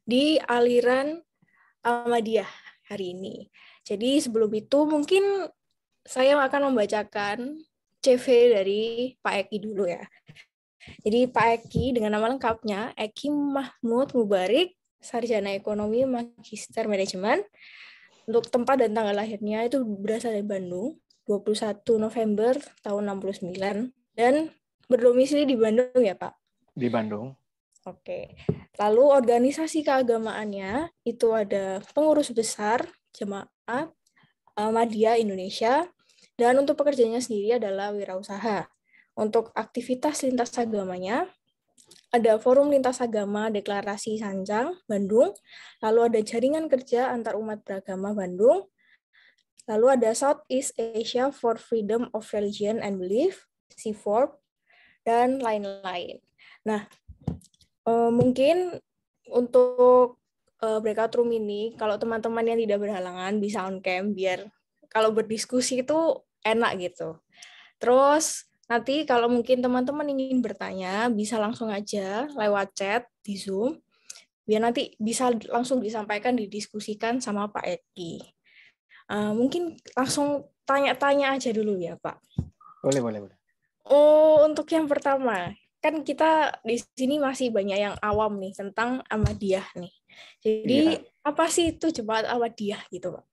di aliran Ahmadiyah hari ini. Jadi sebelum itu mungkin saya akan membacakan CV dari Pak Eki dulu ya. Jadi Pak Eki dengan nama lengkapnya Eki Mahmud Mubarik, Sarjana Ekonomi Magister Manajemen. Untuk tempat dan tanggal lahirnya itu berasal dari Bandung, 21 November tahun 69 dan berdomisili di Bandung ya, Pak? Di Bandung. Oke. Lalu organisasi keagamaannya itu ada Pengurus Besar Jemaat Ahmadiyah Indonesia, dan untuk pekerjaannya sendiri adalah wirausaha. Untuk aktivitas lintas agamanya ada Forum Lintas Agama Deklarasi Sanjang Bandung, lalu ada Jaringan Kerja Antar Umat Beragama Bandung, lalu ada Southeast Asia for Freedom of Religion and Belief, CFORB, dan lain-lain. Nah, mungkin untuk breakout room ini, kalau teman-teman yang tidak berhalangan bisa on cam, biar kalau berdiskusi itu enak gitu. Terus nanti kalau mungkin teman-teman ingin bertanya, bisa langsung aja lewat chat di Zoom, biar nanti bisa langsung disampaikan, didiskusikan sama Pak Eki. Mungkin langsung tanya-tanya aja dulu ya, Pak. Boleh. Oh, untuk yang pertama, kan kita di sini masih banyak yang awam nih tentang Ahmadiyah nih. Jadi, apa sih itu Jemaat Ahmadiyah gitu, Pak?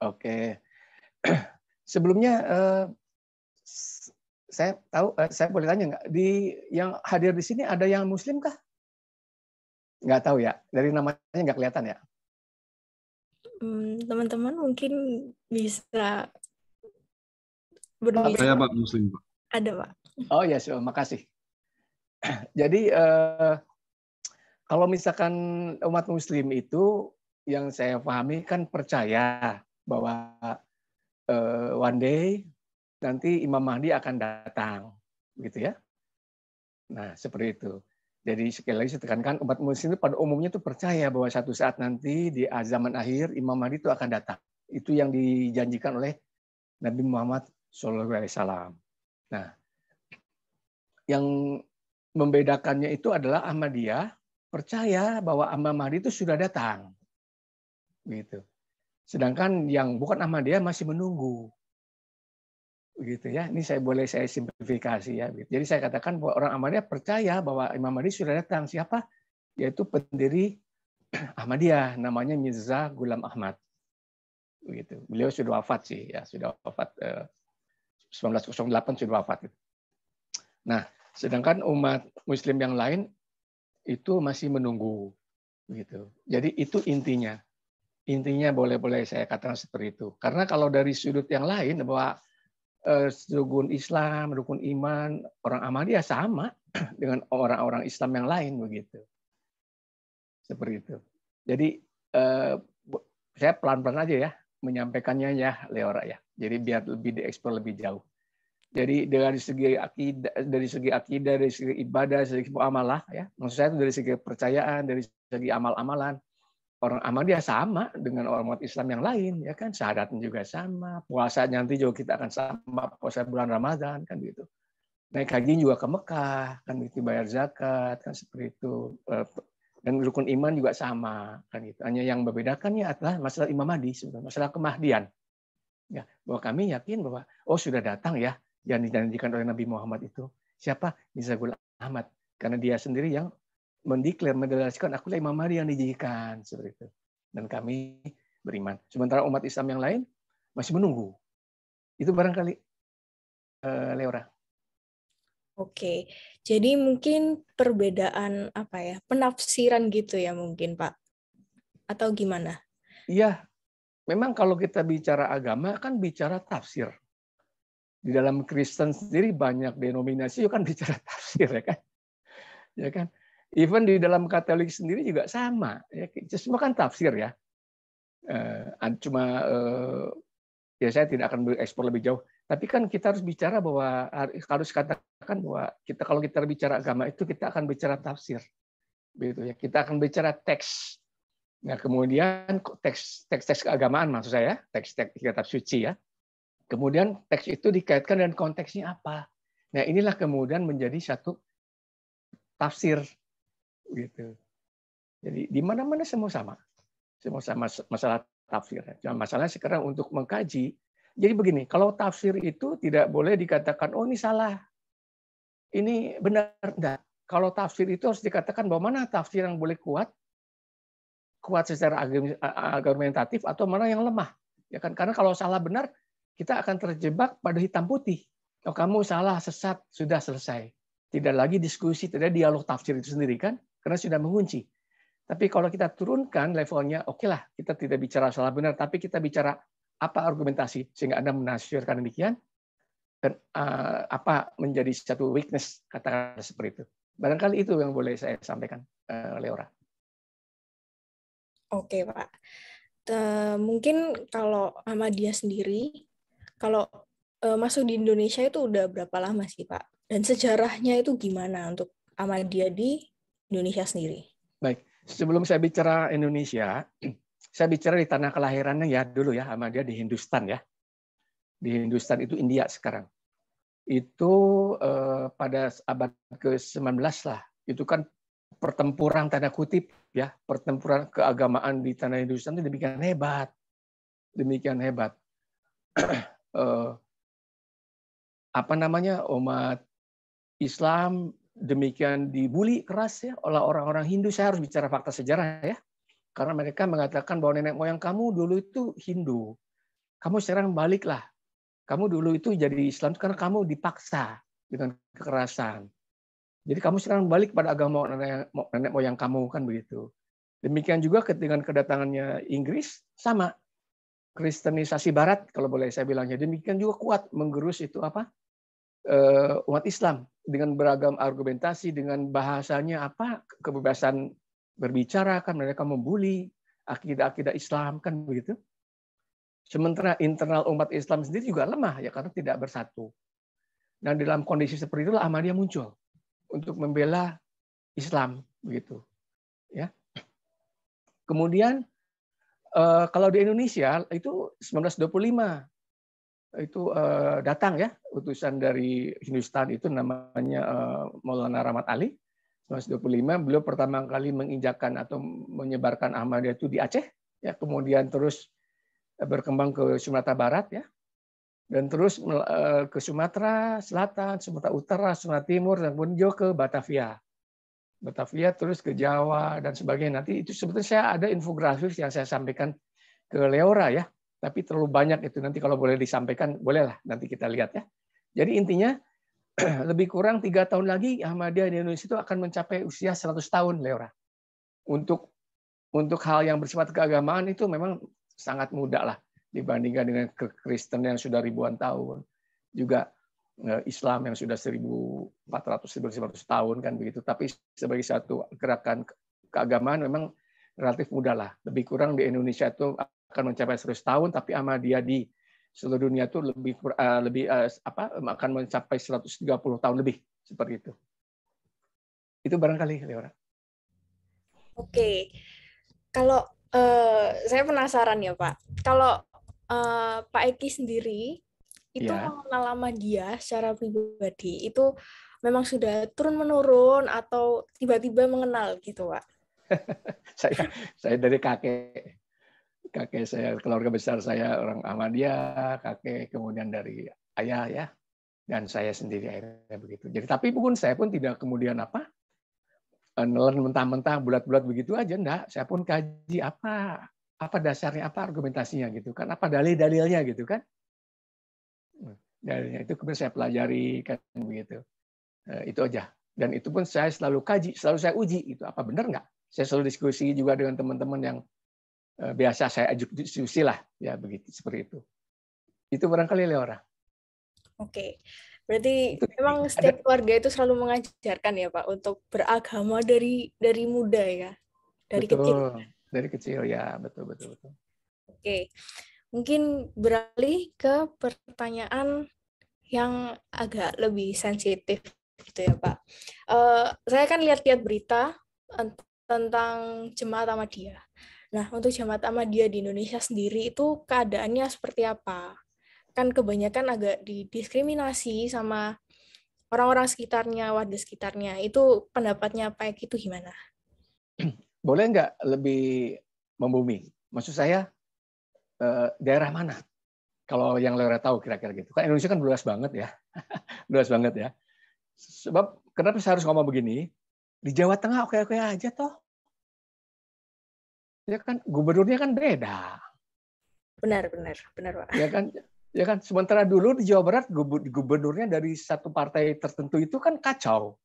Oke. Sebelumnya saya tahu, saya boleh tanya nggak, di yang hadir di sini ada yang Muslim kah? Nggak tahu ya, dari namanya nggak kelihatan ya. Teman-teman mungkin bisa Saya berbicara. Pak Muslim, Pak. Ada, Pak. Oh ya, makasih. Jadi kalau misalkan umat Muslim itu yang saya pahami kan percaya bahwa one day nanti Imam Mahdi akan datang, gitu ya. Nah, seperti itu. Jadi sekali lagi saya tekankan, umat Muslim itu pada umumnya itu percaya bahwa satu saat nanti di zaman akhir Imam Mahdi itu akan datang. Itu yang dijanjikan oleh Nabi Muhammad SAW. Nah, yang membedakannya itu adalah Ahmadiyah percaya bahwa Imam Mahdi itu sudah datang, gitu. Sedangkan yang bukan Ahmadiyah masih menunggu, gitu ya. Ini saya simplifikasi ya. Jadi saya katakan bahwa orang Ahmadiyah percaya bahwa Imam Mahdi sudah datang. Siapa? Yaitu pendiri Ahmadiyah, namanya Mirza Ghulam Ahmad. Begitu. Beliau sudah wafat sih, ya sudah wafat 1908 sudah wafat. Nah, sedangkan umat Muslim yang lain itu masih menunggu, gitu. Jadi itu intinya. Intinya boleh saya katakan seperti itu. Karena kalau dari sudut yang lain bahwa rukun Islam, rukun iman, orang Ahmadiyah sama dengan orang-orang Islam yang lain begitu. Seperti itu. Jadi saya pelan-pelan aja ya menyampaikannya ya, Leora ya. Jadi biar lebih dieksplor lebih jauh. Jadi dari segi akidah, dari segi ibadah, dari segi muamalah ya. Maksud saya itu dari segi kepercayaan, dari segi amal-amalan. Orang Ahmadiyah sama dengan orang umat Islam yang lain, ya kan, syahadatnya juga sama, puasa nanti juga kita akan sama, puasa bulan Ramadan kan gitu. Naik haji juga ke Mekah, kan gitu, bayar zakat kan seperti itu. Dan rukun iman juga sama kan gitu. Hanya yang membedakannya adalah masalah Imam Mahdi, masalah kemahdian. Ya, bahwa kami yakin bahwa sudah datang ya yang dijanjikan oleh Nabi Muhammad itu. Siapa? Mirza Ghulam Ahmad. Karena dia sendiri yang mendeklarasikan akulah Imam Mahdi yang dijanjikan seperti itu. Dan kami beriman. Sementara umat Islam yang lain masih menunggu. Itu barangkali Leora. Oke. Jadi mungkin perbedaan penafsiran gitu ya mungkin, Pak. Atau gimana? Iya. Memang kalau kita bicara agama kan bicara tafsir. Di dalam Kristen sendiri banyak denominasi kan bicara tafsir ya kan. Ya kan? Even di dalam Katolik sendiri juga sama. Ya, semua kan tafsir ya. Ya saya tidak akan berekspor lebih jauh. Tapi kan kita harus bicara bahwa harus katakan bahwa kalau kita bicara agama itu kita akan bicara tafsir. Begitu ya. Kita akan bicara teks. Nah, kemudian teks keagamaan maksud saya, teks kitab suci ya. Kemudian teks itu dikaitkan dengan konteksnya apa. Nah, inilah kemudian menjadi satu tafsir gitu. Jadi di mana-mana semua sama masalah tafsir. Cuma masalahnya sekarang untuk mengkaji. Jadi begini, kalau tafsir itu tidak boleh dikatakan oh ini salah, ini benar, enggak. Kalau tafsir itu harus dikatakan bahwa mana tafsir yang boleh kuat secara argumentatif atau mana yang lemah. Ya kan? Karena kalau salah benar, kita akan terjebak pada hitam putih. Kalau kamu salah, sesat, sudah selesai. Tidak lagi diskusi, tidak dialog tafsir itu sendiri kan? Karena sudah mengunci. Tapi kalau kita turunkan levelnya, oke lah, kita tidak bicara salah benar, tapi kita bicara apa argumentasi sehingga Anda menafsirkan demikian dan apa menjadi satu weakness, katakan seperti itu. Barangkali itu yang boleh saya sampaikan, Leora. Oke, Pak. Mungkin kalau Ahmadiyah sendiri, kalau masuk di Indonesia itu udah berapa lama sih, Pak? Dan sejarahnya itu gimana untuk Ahmadiyah di Indonesia sendiri? Baik, sebelum saya bicara Indonesia, saya bicara di tanah kelahirannya ya dulu ya, Ahmadiyah di Hindustan ya. Di Hindustan itu India sekarang. Itu pada abad ke-19 lah. Itu kan pertempuran tanda kutip ya, pertempuran keagamaan di tanah Hindustan itu demikian hebat. Demikian hebat. Apa namanya? Umat Islam demikian dibully keras ya oleh orang-orang Hindu. Saya harus bicara fakta sejarah ya. Karena mereka mengatakan bahwa nenek moyang kamu dulu itu Hindu. Kamu sekarang baliklah. Kamu dulu itu jadi Islam karena kamu dipaksa dengan kekerasan. Jadi kamu sekarang balik pada agama nenek moyang kamu kan begitu. Demikian juga dengan kedatangannya Inggris sama kristenisasi Barat kalau boleh saya bilangnya. Demikian juga kuat menggerus itu apa umat Islam dengan beragam argumentasi dengan bahasanya apa kebebasan berbicara kan mereka membuli akidah-akidah Islam kan begitu. Sementara internal umat Islam sendiri juga lemah ya karena tidak bersatu. Nah dalam kondisi seperti itulah Ahmadiyah muncul untuk membela Islam begitu. Ya. Kemudian kalau di Indonesia itu 1925 itu datang ya utusan dari Hindustan itu namanya Maulana Rahmat Ali. 1925 beliau pertama kali menginjakkan atau menyebarkan Ahmadiyah itu di Aceh ya kemudian terus berkembang ke Sumatera Barat ya, dan terus ke Sumatera Selatan, Sumatera Utara, Sumatera Timur, dan kemudian ke Batavia. Batavia terus ke Jawa dan sebagainya. Nanti itu sebetulnya saya ada infografis yang saya sampaikan ke Leora ya, tapi terlalu banyak itu. Nanti kalau boleh disampaikan, bolehlah nanti kita lihat ya. Jadi intinya lebih kurang 3 tahun lagi Ahmadiyah di Indonesia itu akan mencapai usia 100 tahun, Leora. Untuk hal yang bersifat keagamaan itu memang sangat muda lah dibandingkan dengan Kristen yang sudah ribuan tahun, juga Islam yang sudah 1400-1500 tahun kan begitu. Tapi sebagai satu gerakan keagamaan memang relatif mudah lah. Lebih kurang di Indonesia itu akan mencapai 100 tahun, tapi Ahmadiyah di seluruh dunia itu akan mencapai 130 tahun lebih seperti itu. Itu barangkali, Leora. Oke. Kalau saya penasaran ya Pak, kalau Pak Eki sendiri itu mengenal Ahmadiyah secara pribadi itu memang sudah turun-menurun atau tiba-tiba mengenal gitu Pak? saya dari kakek saya, keluarga besar saya orang Ahmadiyah, kakek kemudian dari ayah ya, dan saya sendiri akhirnya begitu. Jadi tapi pun saya pun tidak kemudian nelen mentah-mentah bulat-bulat begitu aja, enggak. Saya pun kaji apa dasarnya, apa argumentasinya gitu kan, apa dalil-dalilnya gitu kan. Dalilnya itu kemudian saya pelajari kan begitu. Itu aja. Dan itu pun saya selalu kaji, selalu saya uji itu apa benar enggak. Saya selalu diskusi juga dengan teman-teman yang biasa saya ajak diskusi lah, ya begitu seperti itu. Itu barangkali Leora. Oke. Berarti memang setiap keluarga itu selalu mengajarkan ya Pak untuk beragama dari muda ya, dari kecil. Dari kecil ya, betul. Oke, mungkin beralih ke pertanyaan yang agak lebih sensitif gitu ya Pak. Saya kan lihat-lihat berita tentang Jemaat Ahmadiyah. Nah, untuk Jemaat Ahmadiyah di Indonesia sendiri itu keadaannya seperti apa? Kan kebanyakan agak didiskriminasi sama orang-orang sekitarnya, warga sekitarnya, itu pendapatnya Pak Eki itu gimana? Boleh nggak lebih membumi? Maksud saya daerah mana? Kalau yang Leora tahu kira-kira gitu. Kan Indonesia kan luas banget ya, luas banget ya. Sebab kenapa saya harus ngomong begini? Di Jawa Tengah oke-oke aja toh. Ya kan gubernurnya kan beda. Benar, benar, benar, Pak. Ya kan? Ya kan sementara dulu di Jawa Barat gubernurnya dari satu partai tertentu itu kan kacau.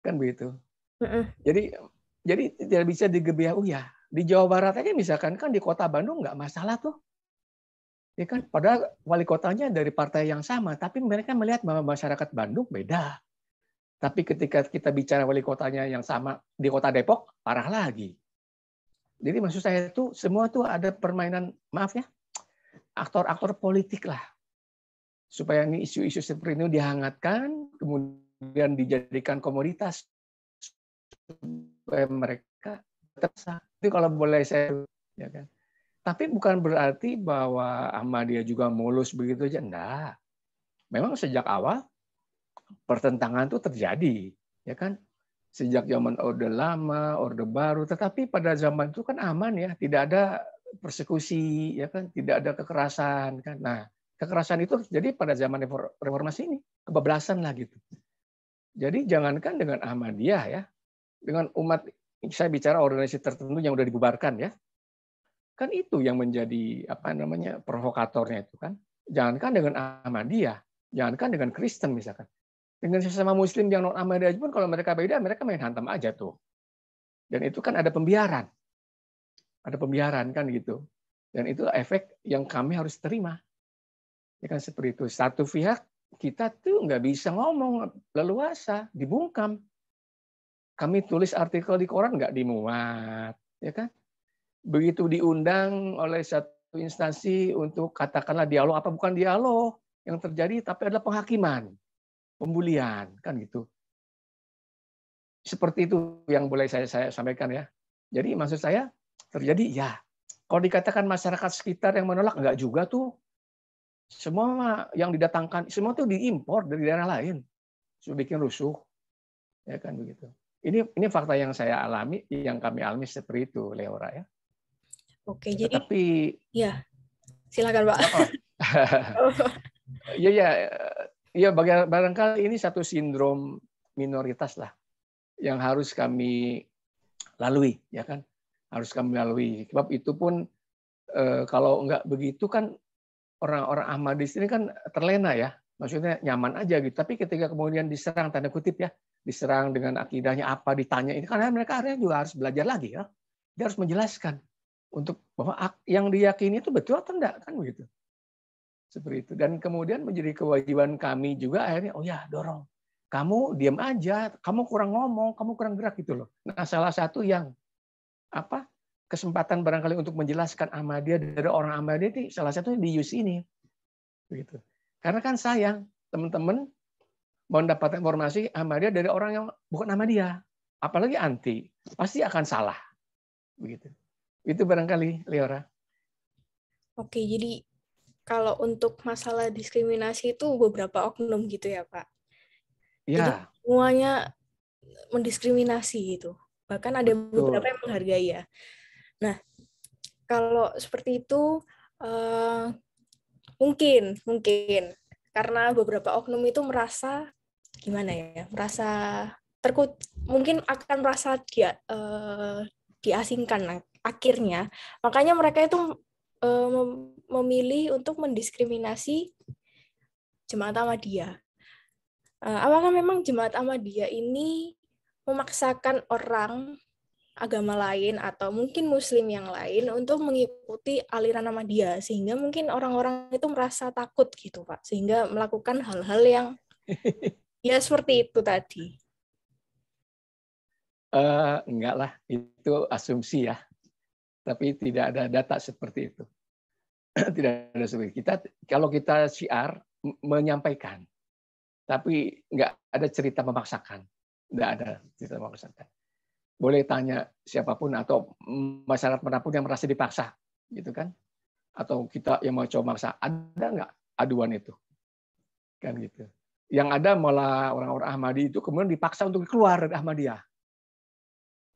Kan begitu. Mm-mm. Jadi tidak bisa digebiah-uyah. Di Jawa Barat aja misalkan kan di Kota Bandung nggak masalah tuh. Ya kan, padahal wali kotanya dari partai yang sama, tapi mereka melihat bahwa masyarakat Bandung beda. Tapi ketika kita bicara wali kotanya yang sama di Kota Depok, parah lagi. Jadi maksud saya itu semua tuh ada permainan, maaf ya, aktor-aktor politik lah. Supaya ini isu-isu seperti ini dihangatkan, kemudian dijadikan komoditas supaya mereka tetap. Itu kalau boleh saya, ya kan. Tapi bukan berarti bahwa Ahmadiyah juga mulus begitu aja, enggak. Memang sejak awal pertentangan itu terjadi, ya kan? Sejak zaman Orde Lama, Orde Baru, tetapi pada zaman itu kan aman ya, tidak ada persekusi, ya kan? Tidak ada kekerasan kan. Nah, kekerasan itu terjadi pada zaman reformasi ini, kebablasan lah gitu. Jadi jangankan dengan Ahmadiyah ya, dengan umat, saya bicara organisasi tertentu yang udah dibubarkan ya, kan itu yang menjadi apa namanya provokatornya itu kan. Jangankan dengan Ahmadiyah, jangankan dengan Kristen misalkan, dengan sesama Muslim yang non Ahmadiyah pun kalau mereka beda, mereka main hantam aja tuh. Dan itu kan ada pembiaran kan gitu. Dan itu efek yang kami harus terima. Ya kan seperti itu. Satu pihak kita tuh nggak bisa ngomong leluasa, dibungkam. Kami tulis artikel di koran nggak dimuat, ya kan? Begitu diundang oleh satu instansi untuk katakanlah dialog, apa bukan dialog yang terjadi, tapi adalah penghakiman, pembulian, kan gitu. Seperti itu yang boleh saya sampaikan ya. Jadi maksud saya terjadi ya. Kalau dikatakan masyarakat sekitar yang menolak, enggak juga tuh. Semua yang didatangkan, semua tuh diimpor dari daerah lain. Sudah bikin rusuh, ya kan begitu. Ini fakta yang saya alami, yang kami alami seperti itu, Leora ya. Oke, jadi Tetapi ya, silakan Pak. ya ya ya barangkali ini satu sindrom minoritas lah yang harus kami lalui, ya kan? Harus kami lalui. Sebab itu pun kalau enggak begitu kan orang-orang Ahmadis ini kan terlena ya, maksudnya nyaman aja gitu. Tapi ketika kemudian diserang tanda kutip ya, diserang dengan akidahnya apa, ditanya ini karena mereka akhirnya juga harus belajar lagi ya. Dia harus menjelaskan untuk bahwa yang diyakini itu betul atau enggak kan begitu. Seperti itu. Dan kemudian menjadi kewajiban kami juga akhirnya, oh ya dorong. Kamu diam aja, kamu kurang ngomong, kamu kurang gerak gitu loh. Nah, salah satu yang apa kesempatan barangkali untuk menjelaskan Ahmadiyah dari orang Ahmadiyah itu salah satunya di YUS ini. Begitu. Karena kan sayang teman-teman mendapatkan informasi Ahmadiyah dari orang yang bukan Ahmadiyah, apalagi anti, pasti akan salah. Begitu. Itu barangkali Leora. Oke, jadi kalau untuk masalah diskriminasi itu beberapa oknum gitu ya, Pak. Jadi Ya, semuanya mendiskriminasi gitu. Bahkan ada beberapa betul. yang menghargai ya. Nah, kalau seperti itu mungkin karena beberapa oknum itu merasa gimana ya, merasa mungkin akan merasa dia diasingkan akhirnya. Makanya mereka itu memilih untuk mendiskriminasi Jemaat Ahmadiyah. Apakah memang Jemaat Ahmadiyah ini memaksakan orang agama lain atau mungkin Muslim yang lain untuk mengikuti aliran Ahmadiyah sehingga mungkin orang-orang itu merasa takut gitu Pak, sehingga melakukan hal-hal yang ya seperti itu tadi. Enggak lah, itu asumsi ya. Tapi tidak ada data seperti itu. Tidak ada seperti itu. Kalau kita syiar menyampaikan, tapi nggak ada cerita memaksakan. Nggak ada cerita memaksakan. Boleh tanya siapapun atau masyarakat manapun yang merasa dipaksa, gitu kan? Atau kita yang mau coba maksa, ada nggak aduan itu? Kan gitu. Yang ada malah orang-orang Ahmadi itu kemudian dipaksa untuk keluar dari Ahmadiyah.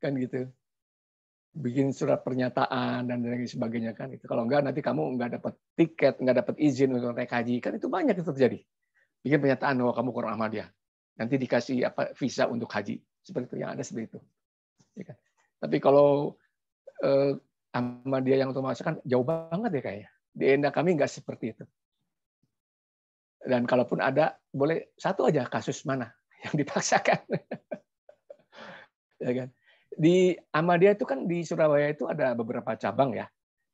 Kan gitu. Bikin surat pernyataan dan lain sebagainya kan itu. Kalau enggak nanti kamu enggak dapat tiket, enggak dapat izin untuk naik haji. Kan itu banyak itu terjadi. Bikin pernyataan bahwa kamu kurang Ahmadiyah. Nanti dikasih visa untuk haji. Seperti itu, yang ada seperti itu. Ya kan? Tapi kalau Ahmadiyah yang untuk masuk kan jauh banget ya kayaknya. Di Enda kami enggak seperti itu. Dan kalaupun ada, boleh satu aja kasus mana yang dipaksakan. Ya kan? Di Ahmadiyah itu kan di Surabaya itu ada beberapa cabang ya.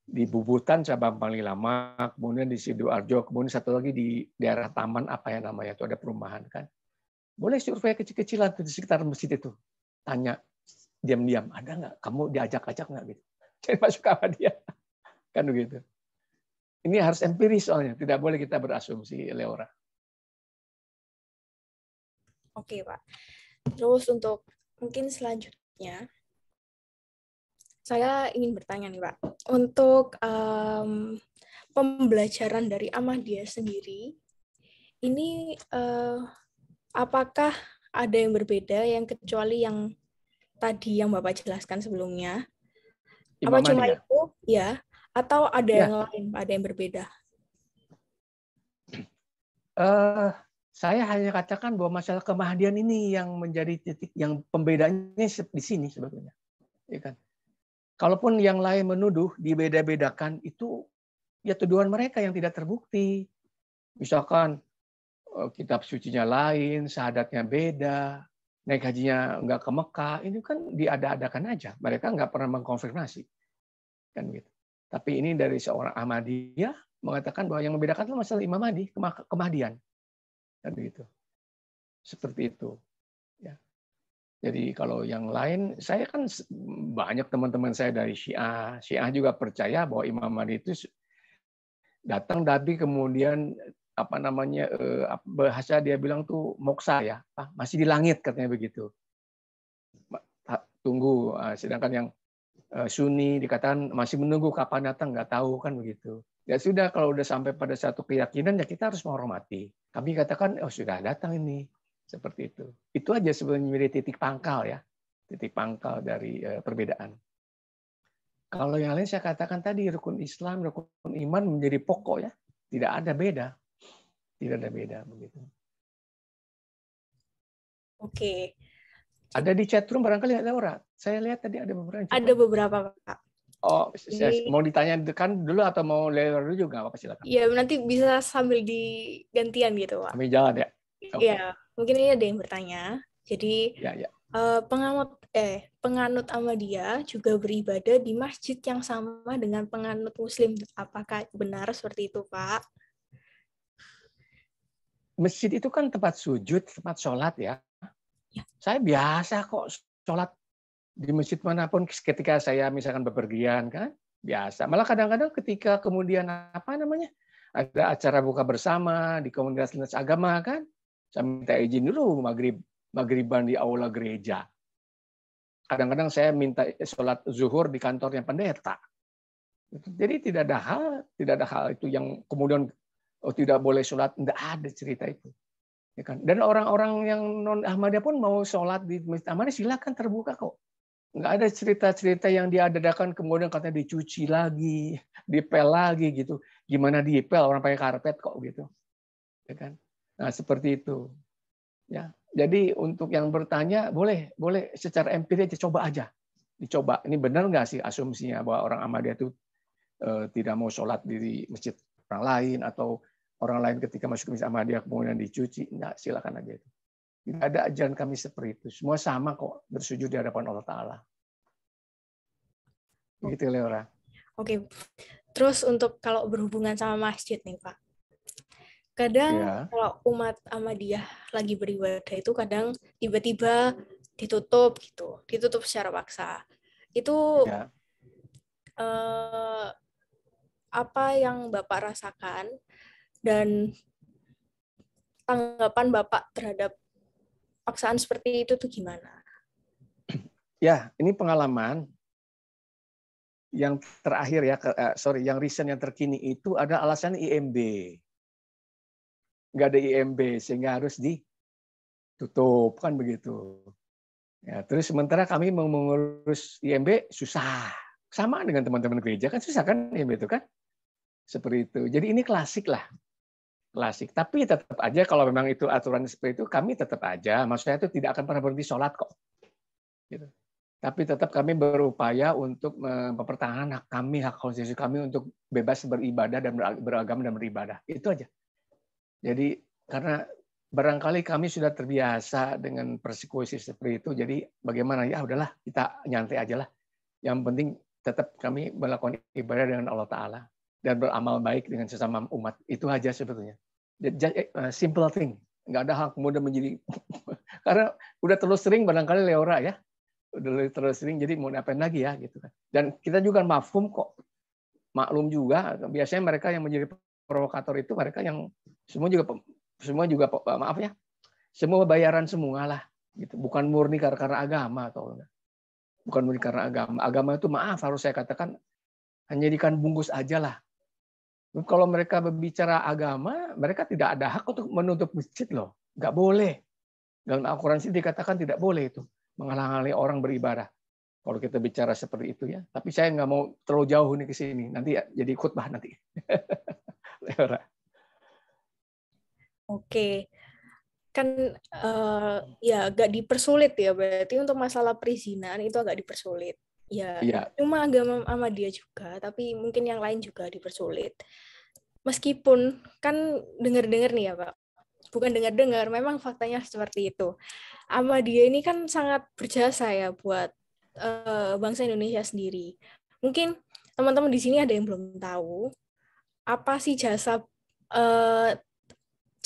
Di Bubutan cabang paling lama, kemudian di Sidoarjo, kemudian satu lagi di daerah Taman apa ya namanya itu ada perumahan kan. Boleh survei kecil-kecilan di sekitar masjid itu. Tanya diam-diam, ada nggak? Kamu diajak-ajak nggak gitu? Jadi masuk ke Ahmadiyah. Kan begitu. Ini harus empiris soalnya, tidak boleh kita berasumsi, Leora. Oke, Pak. Terus untuk mungkin selanjutnya, saya ingin bertanya nih, Pak. Untuk pembelajaran dari Ahmadiyah sendiri, ini apakah ada yang berbeda yang kecuali yang tadi yang Bapak jelaskan sebelumnya? Apa cuma Imamania. itu? Ya. Atau ada Ya. yang lain, Pak? Ada yang berbeda? Saya hanya katakan bahwa masalah kemahdian ini yang menjadi titik yang pembedanya di sini sebetulnya. Ya kan? Kalaupun yang lain menuduh dibeda-bedakan itu ya tuduhan mereka yang tidak terbukti. Misalkan kitab sucinya lain, syahadatnya beda, naik hajinya nggak ke Mekah, ini kan diada-adakan aja. Mereka nggak pernah mengkonfirmasi. Kan gitu. Tapi ini dari seorang Ahmadiyah mengatakan bahwa yang membedakan itu masalah Imam Mahdi, kemahdian. Kan begitu. Seperti itu. Ya. Jadi kalau yang lain, saya kan banyak teman-teman saya dari Syiah. Syiah juga percaya bahwa Imam Mahdi itu datang tapi kemudian apa namanya bahasa dia bilang tuh moksa ya, masih di langit katanya begitu. Tunggu. Sedangkan yang Sunni dikatakan masih menunggu kapan datang, nggak tahu kan begitu. Ya sudah, kalau udah sampai pada satu keyakinan ya kita harus menghormati. Kami katakan oh sudah datang ini, seperti itu. Itu aja sebenarnya menjadi titik pangkal ya, titik pangkal dari perbedaan. Kalau yang lain saya katakan tadi rukun Islam, rukun iman menjadi pokok ya, tidak ada beda, tidak ada beda begitu. Oke. Ada di chatroom barangkali ada orang. Saya lihat tadi ada beberapa. Ada beberapa, Pak. Oh, Jadi, mau ditanya kan dulu atau mau lewat dulu juga nggak apa-apa, silakan. ya nanti bisa sambil digantian gitu, Pak. Kami jalan ya. Okay. Ya, mungkin ini ada yang bertanya. Jadi, Ya. penganut Ahmadiyah juga beribadah di masjid yang sama dengan penganut Muslim. Apakah benar seperti itu, Pak? Masjid itu kan tempat sujud, tempat sholat ya. Saya biasa kok sholat di masjid manapun ketika saya misalkan bepergian kan, biasa. Malah kadang-kadang ketika kemudian apa namanya ada acara buka bersama di komunitas lintas agama kan, saya minta izin dulu maghriban di aula gereja. Kadang-kadang saya minta sholat zuhur di kantornya pendeta. Jadi tidak ada hal itu yang kemudian tidak boleh sholat, tidak ada cerita itu. Ya kan? Dan orang-orang yang non Ahmadiyah pun mau sholat di Masjid Ahmadiyah silakan, terbuka kok. Nggak ada cerita-cerita yang diadakan kemudian katanya dicuci lagi, dipel lagi gitu. Gimana dipel, orang pakai karpet kok gitu. Ya kan? Nah, seperti itu. Ya. Jadi untuk yang bertanya boleh secara empiris coba aja. Dicoba. Ini benar nggak sih asumsinya bahwa orang Ahmadiyah itu tidak mau sholat di masjid orang lain atau orang lain ketika masuk ke masjid Ahmadiyah kemudian dicuci? Nggak, silakan aja itu. Tidak ada ajaran kami seperti itu. Semua sama kok bersujud di hadapan Allah Ta'ala. Begitu, Leora. Oke. Terus untuk kalau berhubungan sama masjid nih, Pak. Kadang kalau umat Ahmadiyah lagi beribadah itu kadang tiba-tiba ditutup gitu. Ditutup secara paksa. Itu apa yang Bapak rasakan dan tanggapan Bapak terhadap paksaan seperti itu tuh gimana? Ya, ini pengalaman yang terakhir ya, yang recent yang terkini itu ada alasan IMB. nggak ada IMB sehingga harus ditutup kan begitu. Ya, terus sementara kami mau mengurus IMB susah. Sama dengan teman-teman gereja kan susah kan IMB itu kan. Seperti itu. Jadi ini klasik lah. Klasik. Tapi tetap aja kalau memang itu aturan seperti itu, kami tetap aja. Maksudnya itu tidak akan pernah berhenti sholat kok. Gitu. Tapi tetap kami berupaya untuk mempertahankan hak kami, hak konstitusi kami untuk bebas beribadah dan beragama dan beribadah. Itu aja. Jadi karena barangkali kami sudah terbiasa dengan persekusi seperti itu, jadi bagaimana ya udahlah kita nyantai aja lah. Yang penting tetap kami melakukan ibadah dengan Allah Ta'ala dan beramal baik dengan sesama umat. Itu aja sebetulnya. Simple thing. Nggak ada hal kemudian menjadi karena udah terlalu sering barangkali Leora ya. Udah terlalu sering jadi mau ngapain lagi ya gitu kan. Dan kita juga mafhum kok. Maklum juga biasanya mereka yang menjadi provokator itu mereka yang semua juga maaf ya, semua bayaran semua lah gitu, bukan murni karena agama atau bukan murni karena agama itu maaf harus saya katakan hanya ikan bungkus aja lah. Kalau mereka berbicara agama mereka tidak ada hak untuk menutup masjid loh, nggak boleh. Dalam Al-Quran sih dikatakan tidak boleh itu menghalang-halangi orang beribadah. Kalau kita bicara seperti itu ya, tapi saya nggak mau terlalu jauh nih ke sini, nanti ya, jadi khutbah nanti. Oke, kan ya agak dipersulit ya, berarti untuk masalah perizinan itu agak dipersulit. Ya, Iya. cuma agama Ahmadiyah juga, tapi mungkin yang lain juga dipersulit. Meskipun kan dengar-dengar nih ya Pak, bukan dengar-dengar, memang faktanya seperti itu. Ahmadiyah ini kan sangat berjasa ya buat bangsa Indonesia sendiri. Mungkin teman-teman di sini ada yang belum tahu apa sih jasa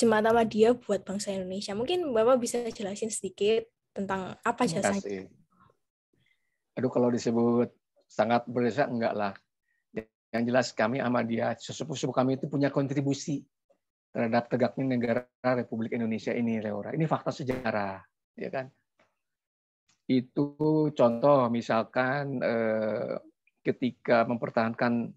Jemaat Ahmadiyah buat bangsa Indonesia. Mungkin Bapak bisa jelasin sedikit tentang apa Terima jasanya. kasih. Aduh kalau disebut sangat berjasa enggak lah. Yang jelas kami Ahmadiyah, sesepuh-sepuh kami itu punya kontribusi terhadap tegaknya negara Republik Indonesia ini, Leora. Ini fakta sejarah, ya kan? Itu contoh misalkan ketika mempertahankan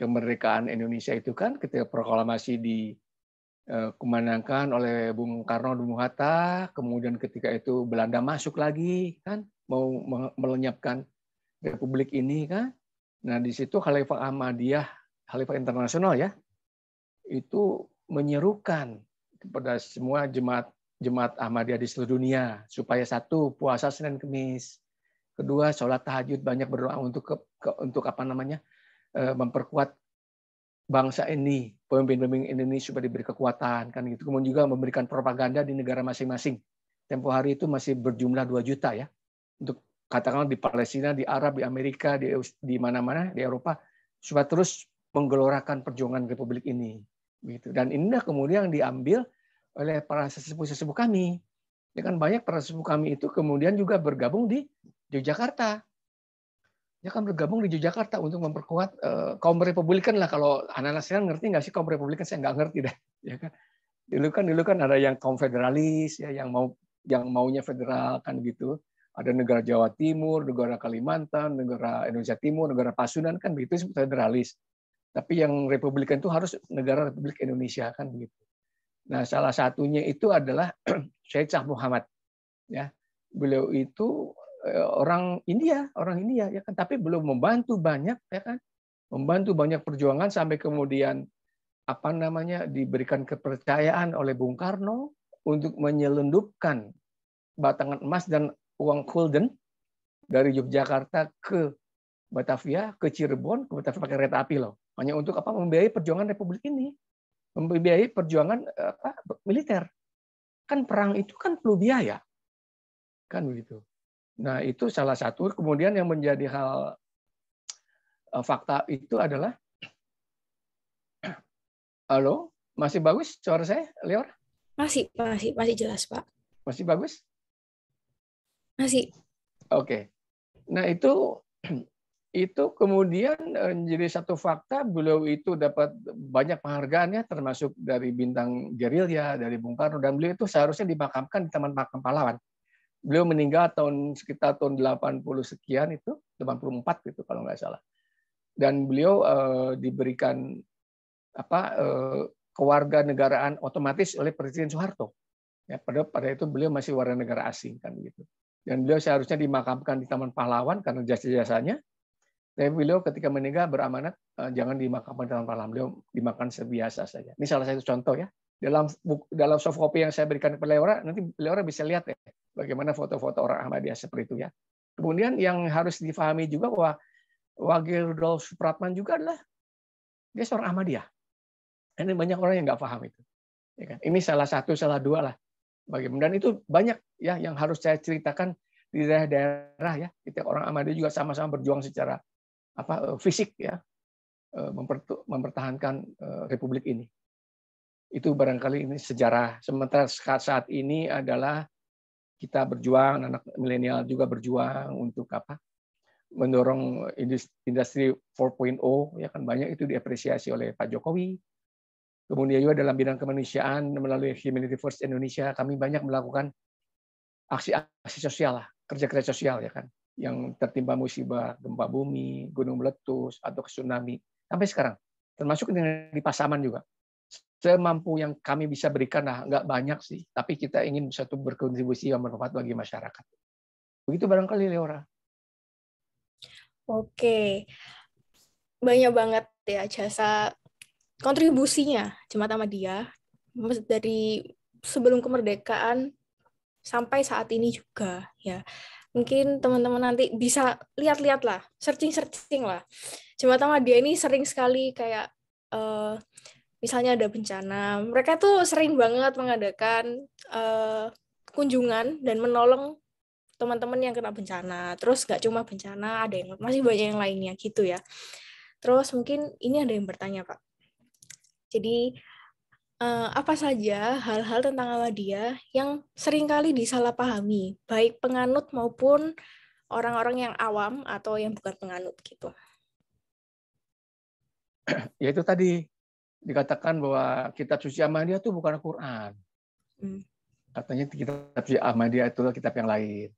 kemerdekaan Indonesia itu kan ketika proklamasi dikumandangkan oleh Bung Karno dan Bung Hatta, kemudian ketika itu Belanda masuk lagi kan mau melenyapkan Republik ini kan. Nah, di situ Khalifah Ahmadiyah, Khalifah internasional ya, itu menyerukan kepada semua jemaat Ahmadiyah di seluruh dunia supaya satu puasa Senin Kamis, kedua sholat tahajud banyak berdoa untuk apa namanya memperkuat bangsa ini, pemimpin-pemimpin Indonesia supaya diberi kekuatan kan gitu. Kemudian juga memberikan propaganda di negara masing-masing. Tempo hari itu masih berjumlah 2 juta ya. Untuk katakanlah di Palestina, di Arab, di Amerika, di mana-mana di Eropa supaya terus menggelorakan perjuangan Republik ini gitu. Dan inilah kemudian diambil oleh para sesepuh-sesepuh kami. Ya kan banyak para sesepuh kami itu kemudian juga bergabung di Yogyakarta. Ya kan bergabung di Yogyakarta untuk memperkuat kaum Republikan lah. Kalau anak-anak sekarang ngerti nggak sih kaum Republikan? Saya nggak ngerti deh. Ya kan dulu kan ada yang kaum federalis ya yang maunya federal kan gitu. Ada negara Jawa Timur, negara Kalimantan, negara Indonesia Timur, negara Pasundan kan begitu federalis. Tapi yang Republikan itu harus negara Republik Indonesia kan begitu. Nah, salah satunya itu adalah Syed Shah Muhammad. Ya, beliau itu orang India ya kan, tapi belum membantu banyak ya kan, membantu banyak perjuangan sampai kemudian apa namanya diberikan kepercayaan oleh Bung Karno untuk menyelundupkan batangan emas dan uang gulden dari Yogyakarta ke Batavia, ke Cirebon, ke Batavia pakai kereta api loh. Hanya untuk apa? Membiayai perjuangan Republik ini, membiayai perjuangan militer. Kan perang itu kan perlu biaya, kan begitu. Nah itu salah satu. Kemudian yang menjadi hal fakta itu adalah, halo, masih bagus suara saya, Leor? Masih jelas, Pak. Masih bagus? Masih. Oke. Nah itu kemudian menjadi satu fakta, beliau itu dapat banyak penghargaan ya, termasuk dari bintang gerilya, dari Bung Karno, dan beliau itu seharusnya dimakamkan di Taman Makam Pahlawan. Beliau meninggal sekitar tahun 80 sekian itu, 84 gitu kalau nggak salah. Dan beliau diberikan kewarganegaraan otomatis oleh Presiden Soeharto. Ya, pada itu beliau masih warga negara asing kan gitu. Dan beliau seharusnya dimakamkan di Taman Pahlawan karena jasa-jasanya. Tapi beliau ketika meninggal beramanat jangan dimakamkan di Taman Pahlawan, beliau dimakamkan sebiasa saja. Ini salah satu contoh ya. Dalam soft copy yang saya berikan kepada Leora, nanti Leora bisa lihat ya bagaimana foto-foto orang Ahmadiyah seperti itu ya. Kemudian yang harus difahami juga bahwa Wage Rudolf Supratman juga adalah dia seorang Ahmadiyah. Ini banyak orang yang nggak paham itu. Ya kan? Ini salah satu, salah dua lah. Bagaimana? Dan itu banyak ya yang harus saya ceritakan di daerah-daerah ya. Kita orang Ahmadiyah juga sama-sama berjuang secara fisik ya, mempertahankan Republik ini. Itu barangkali ini sejarah. Sementara saat ini adalah kita berjuang, anak milenial juga berjuang untuk mendorong industri 4.0 ya kan, banyak itu diapresiasi oleh Pak Jokowi. Kemudian juga dalam bidang kemanusiaan melalui Humanity First Indonesia kami banyak melakukan aksi sosial lah, kerja-kerja sosial ya kan, yang tertimpa musibah gempa bumi, gunung meletus atau tsunami sampai sekarang, termasuk di Pasaman juga. Semampu yang kami bisa berikan lah, nggak banyak sih, tapi kita ingin satu berkontribusi yang bermanfaat bagi masyarakat. Begitu barangkali Leora. Oke, banyak banget ya jasa kontribusinya Jemaat Ahmadiyah dari sebelum kemerdekaan sampai saat ini juga ya. Mungkin teman-teman nanti bisa lihat-lihat lah, searching lah. Jemaat Ahmadiyah ini sering sekali kayak misalnya ada bencana, mereka tuh sering banget mengadakan kunjungan dan menolong teman-teman yang kena bencana. Terus nggak cuma bencana, ada yang masih banyak yang lainnya gitu ya. Terus mungkin ini ada yang bertanya, Pak. Jadi apa saja hal-hal tentang Ahmadiyah yang seringkali disalahpahami, baik penganut maupun orang-orang yang awam atau yang bukan penganut gitu. Ya itu tadi dikatakan bahwa kitab suci Ahmadiyah itu bukan Al-Quran. Katanya kitab suci Ahmadiyah itu kitab yang lain.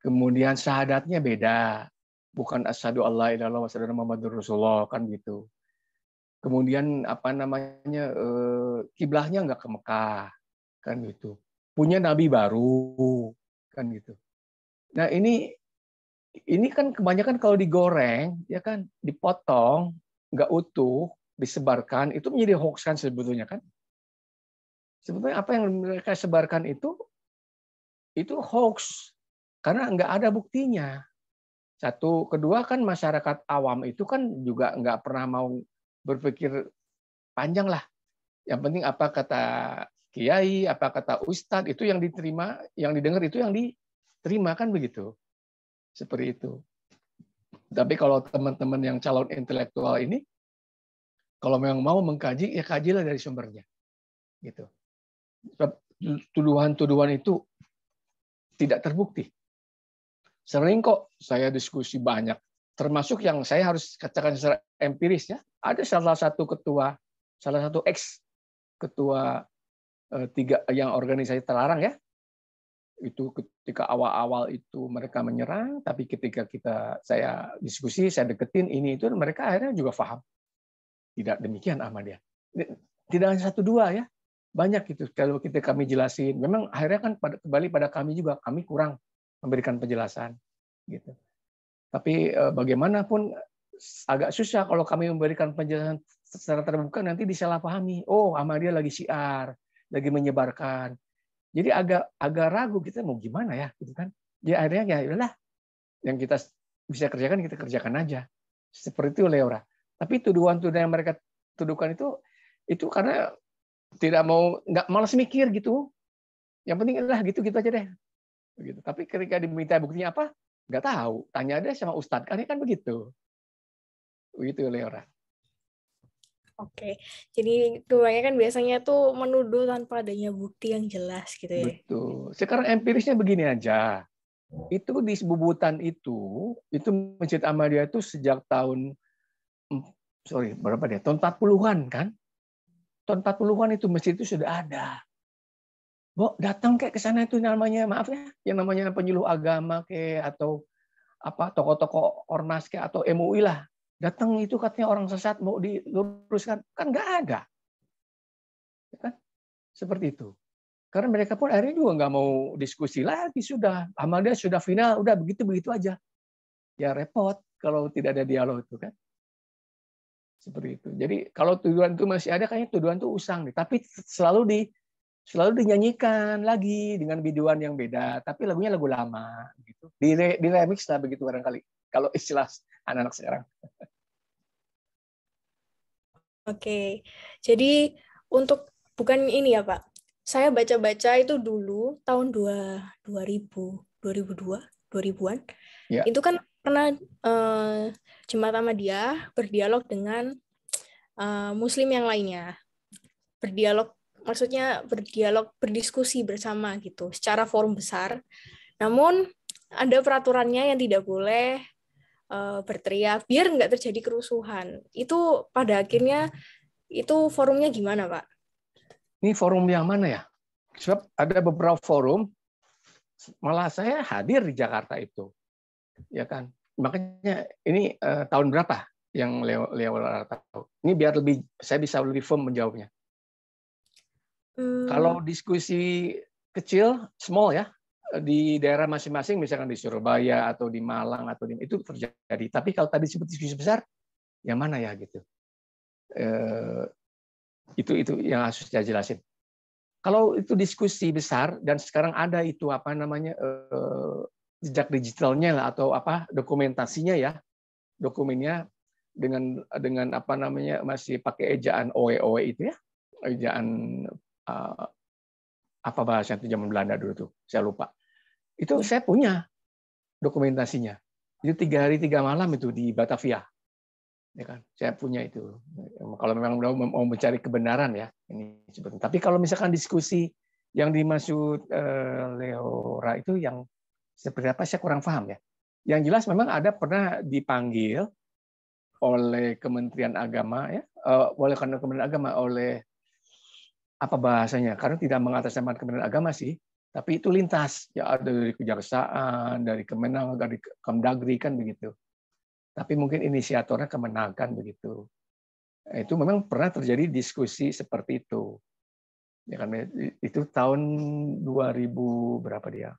Kemudian syahadatnya beda. Bukan asyhadu alla ilaha illallah wa asyhadu anna muhammadur rasulullah kan gitu. Kemudian kiblahnya nggak ke Mekah kan gitu. Punya nabi baru kan gitu. Nah, ini kan kebanyakan kalau digoreng ya kan, dipotong, nggak utuh, disebarkan, itu menjadi hoax kan sebetulnya kan. Sebetulnya apa yang mereka sebarkan itu hoax karena nggak ada buktinya. Satu, kedua kan masyarakat awam itu kan juga nggak pernah mau berpikir panjang lah. Yang penting apa kata kiai, apa kata ustadz, itu yang diterima, yang didengar itu yang diterima kan begitu. Seperti itu. Tapi kalau teman-teman yang calon intelektual ini, kalau memang mau mengkaji, ya kajilah dari sumbernya. Gitu. Tuduhan-tuduhan itu tidak terbukti. Sering kok saya diskusi banyak, termasuk yang saya harus katakan secara empiris ya. Ada salah satu ex ketua tiga yang organisasi terlarang ya. Itu ketika awal-awal itu mereka menyerang, tapi ketika saya diskusi, saya deketin ini itu, mereka akhirnya juga paham. Tidak demikian Ahmadiyah. Tidak hanya satu dua ya, banyak itu. Kalau kami jelasin, memang akhirnya kan kembali pada kami juga, kami kurang memberikan penjelasan gitu. Tapi bagaimanapun agak susah kalau kami memberikan penjelasan secara terbuka, nanti disalahpahami. Oh, Ahmadiyah lagi syiar, lagi menyebarkan. Jadi agak ragu kita mau gimana ya, gitu kan? Ya akhirnya ya udahlah, yang kita bisa kerjakan kita kerjakan aja. Seperti itu Leora. Tapi tuduhan-tuduhan yang mereka tuduhkan itu karena nggak malas mikir gitu. Yang penting adalah gitu aja deh. Begitu. Tapi ketika diminta buktinya apa, nggak tahu. Tanya deh sama Ustadz, kan begitu. Begitu Leora. Oke, jadi kebanyakan biasanya tuh menuduh tanpa adanya bukti yang jelas gitu ya. Betul. Sekarang empirisnya begini aja. Itu di Bubutan itu Masjid Ahmadiyah itu sejak tahun berapa dia? Tahun 40-an kan? Tahun 40-an itu masjid itu sudah ada. Datang kayak ke sana itu namanya, maaf ya, yang namanya penyuluh agama atau tokoh-tokoh ormas atau MUI lah. Datang itu katanya orang sesat mau diluruskan, kan nggak ada. Ya kan? Seperti itu. Karena mereka pun akhirnya juga nggak mau diskusi lagi, sudah Ahmadiyah sudah final, udah begitu aja. Ya repot kalau tidak ada dialog itu kan. Seperti itu. Jadi kalau tuduhan itu masih ada, kayaknya tuduhan itu usang nih. Tapi selalu dinyanyikan lagi dengan biduan yang beda, tapi lagunya lagu lama gitu. Di remix lah begitu barangkali. Kalau istilah anak-anak sekarang. Oke, jadi untuk bukan ini ya Pak, saya baca-baca itu dulu tahun 2000, 2002, 2000-an, Ya. itu kan pernah Jemaat Ahmadiyah berdialog dengan Muslim yang lainnya. Berdialog, maksudnya berdialog, berdiskusi bersama gitu, secara forum besar. Namun ada peraturannya yang tidak boleh berteriak biar nggak terjadi kerusuhan. Itu pada akhirnya itu forumnya gimana, Pak? Ini forum yang mana ya? Sebab ada beberapa forum, malah saya hadir di Jakarta itu, ya kan. Makanya ini tahun berapa yang Leo tahu? Ini biar lebih saya bisa lebih firm menjawabnya. Kalau diskusi kecil, small ya, di daerah masing-masing, misalkan di Surabaya atau di Malang atau itu terjadi. Tapi kalau tadi disebut diskusi besar, yang mana ya gitu? Itu yang harus saya jelasin. Kalau itu diskusi besar dan sekarang ada itu apa namanya jejak digitalnya lah atau apa dokumentasinya ya, dokumennya dengan apa namanya masih pakai ejaan oe itu ya, ejaan apa bahasa itu zaman Belanda dulu tuh, saya lupa. Itu saya punya dokumentasinya. Itu 3 hari 3 malam itu di Batavia. Ya kan, saya punya itu. Kalau memang mau mencari kebenaran ya, ini sebetulnya. Tapi kalau misalkan diskusi yang dimaksud Leora itu yang seperti apa saya kurang paham ya. Yang jelas memang ada pernah dipanggil oleh Kementerian Agama ya, oleh Kementerian Agama oleh apa bahasanya? Karena tidak mengatasnamakan Kementerian Agama sih, tapi itu lintas ya, ada dari Kejaksaan, dari Kemenang, dari Kemdagri kan begitu. Tapi mungkin inisiatornya Kemenakan begitu. Itu memang pernah terjadi diskusi seperti itu. Ya kan itu tahun 2000 berapa dia?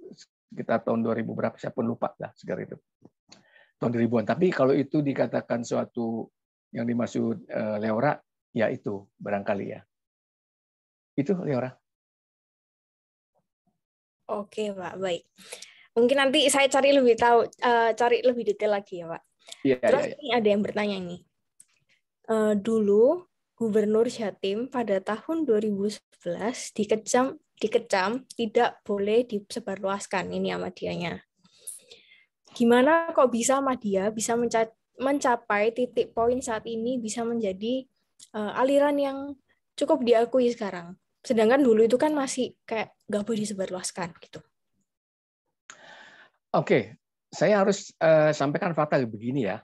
Sekitar tahun 2000 berapa saya pun lupa lah sekarang itu. Tahun 2000-an. Tapi kalau itu dikatakan suatu yang dimaksud Leora, ya itu barangkali ya. Itu Leora. Oke, Pak, baik. Mungkin nanti saya cari lebih tahu, cari lebih detail lagi ya, Pak. Iya, Terus iya. ini ada yang bertanya nih. Dulu Gubernur Jatim pada tahun 2011 dikecam tidak boleh disebarluaskan ini Ahmadiyahnya. Gimana kok bisa Ahmadiyah bisa mencapai titik poin saat ini bisa menjadi aliran yang cukup diakui sekarang. Sedangkan dulu itu kan masih kayak nggak boleh disebarluaskan gitu. Oke, saya harus sampaikan fakta begini ya.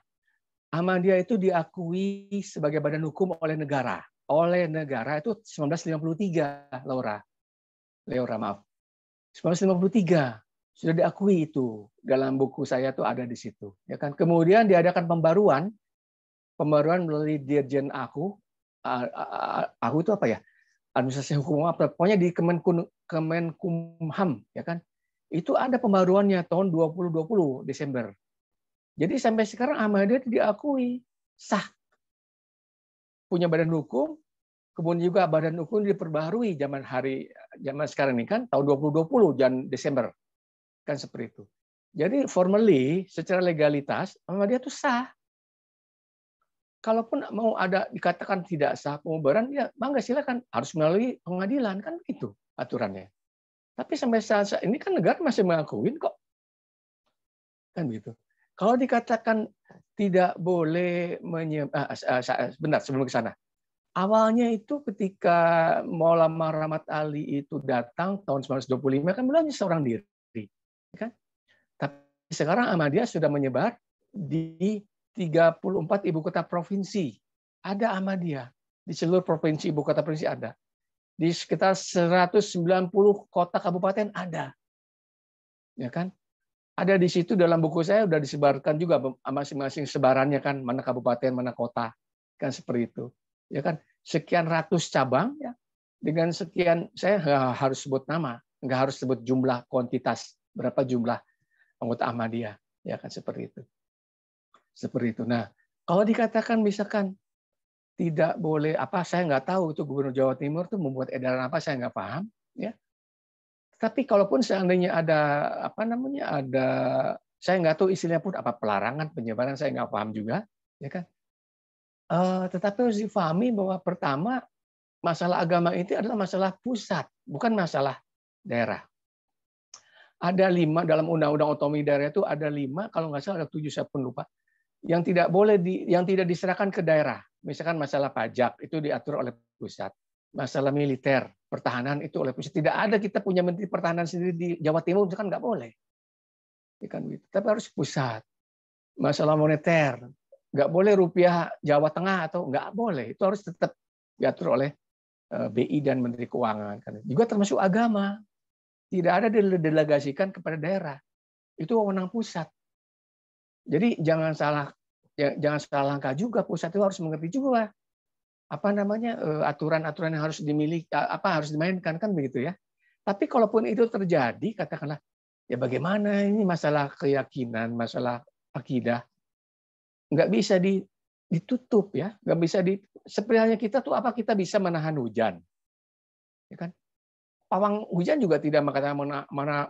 Ahmadiyah itu diakui sebagai badan hukum oleh negara. Oleh negara itu 1953, Leora maaf. 1953 sudah diakui itu. Dalam buku saya tuh ada di situ. Ya kan. Kemudian diadakan pembaruan melalui Dirjen Aku itu apa ya? Administrasi hukum apa? Pokoknya di Kemenkumham, ya kan? Itu ada pembaruannya tahun 2020 Desember. Jadi sampai sekarang Ahmadiyah itu diakui sah, punya badan hukum, kemudian juga badan hukum diperbaharui zaman sekarang ini kan tahun 2020 Desember kan seperti itu. Jadi formally secara legalitas Ahmadiyah itu sah. Kalaupun mau ada dikatakan tidak sah pembubaran, ya bangga silakan, harus melalui pengadilan kan gitu aturannya. Tapi sampai saat ini kan negara masih mengakuin kok. Kan gitu. Kalau dikatakan tidak boleh benar sebelum ke sana. Awalnya itu ketika Maulana Rahmat Ali itu datang tahun 1925 kan mulanya seorang diri, kan? Tapi sekarang Ahmadiyah sudah menyebar di 34 ibu kota provinsi. Ada Ahmadiyah di seluruh provinsi ibu kota provinsi ada. Di sekitar 190 kota kabupaten ada. Ya kan? Ada di situ dalam buku saya sudah disebarkan juga masing-masing sebarannya kan, mana kabupaten, mana kota. Kan seperti itu. Ya kan? sekian ratus cabang ya, dengan sekian, saya nggak harus sebut nama, nggak harus sebut jumlah kuantitas berapa jumlah anggota Ahmadiyah, ya kan seperti itu. Seperti itu. Nah, kalau dikatakan misalkan tidak boleh apa, saya nggak tahu itu Gubernur Jawa Timur tuh membuat edaran apa, saya nggak paham, ya. Tapi kalaupun seandainya ada apa namanya, ada, saya nggak tahu istilahnya pun apa, pelarangan, penyebaran, saya nggak paham juga, ya kan. Tetapi harus difahami bahwa pertama masalah agama itu adalah masalah pusat, bukan masalah daerah. Ada 5 dalam Undang-Undang Otonomi Daerah itu ada 5, kalau nggak salah ada 7, saya pun lupa, yang tidak boleh yang tidak diserahkan ke daerah. Misalkan masalah pajak itu diatur oleh pusat, masalah militer, pertahanan itu oleh pusat. Tidak ada kita punya Menteri Pertahanan sendiri di Jawa Timur, misalkan nggak boleh. Kan gitu. Tapi harus pusat. Masalah moneter, nggak boleh rupiah Jawa Tengah atau nggak boleh. Itu harus tetap diatur oleh BI dan Menteri Keuangan. Juga termasuk agama. Tidak ada didelegasikan kepada daerah. Itu wewenang pusat. Jadi jangan salah langkah juga, pusat itu harus mengerti juga apa namanya aturan-aturan yang harus dimiliki, apa harus dimainkan, kan begitu ya. Tapi kalaupun itu terjadi, katakanlah ya bagaimana, ini masalah keyakinan, masalah akidah, nggak bisa ditutup ya, nggak bisa seperti halnya kita tuh, apa kita bisa menahan hujan, ya kan? Pawang hujan juga tidak mengatakan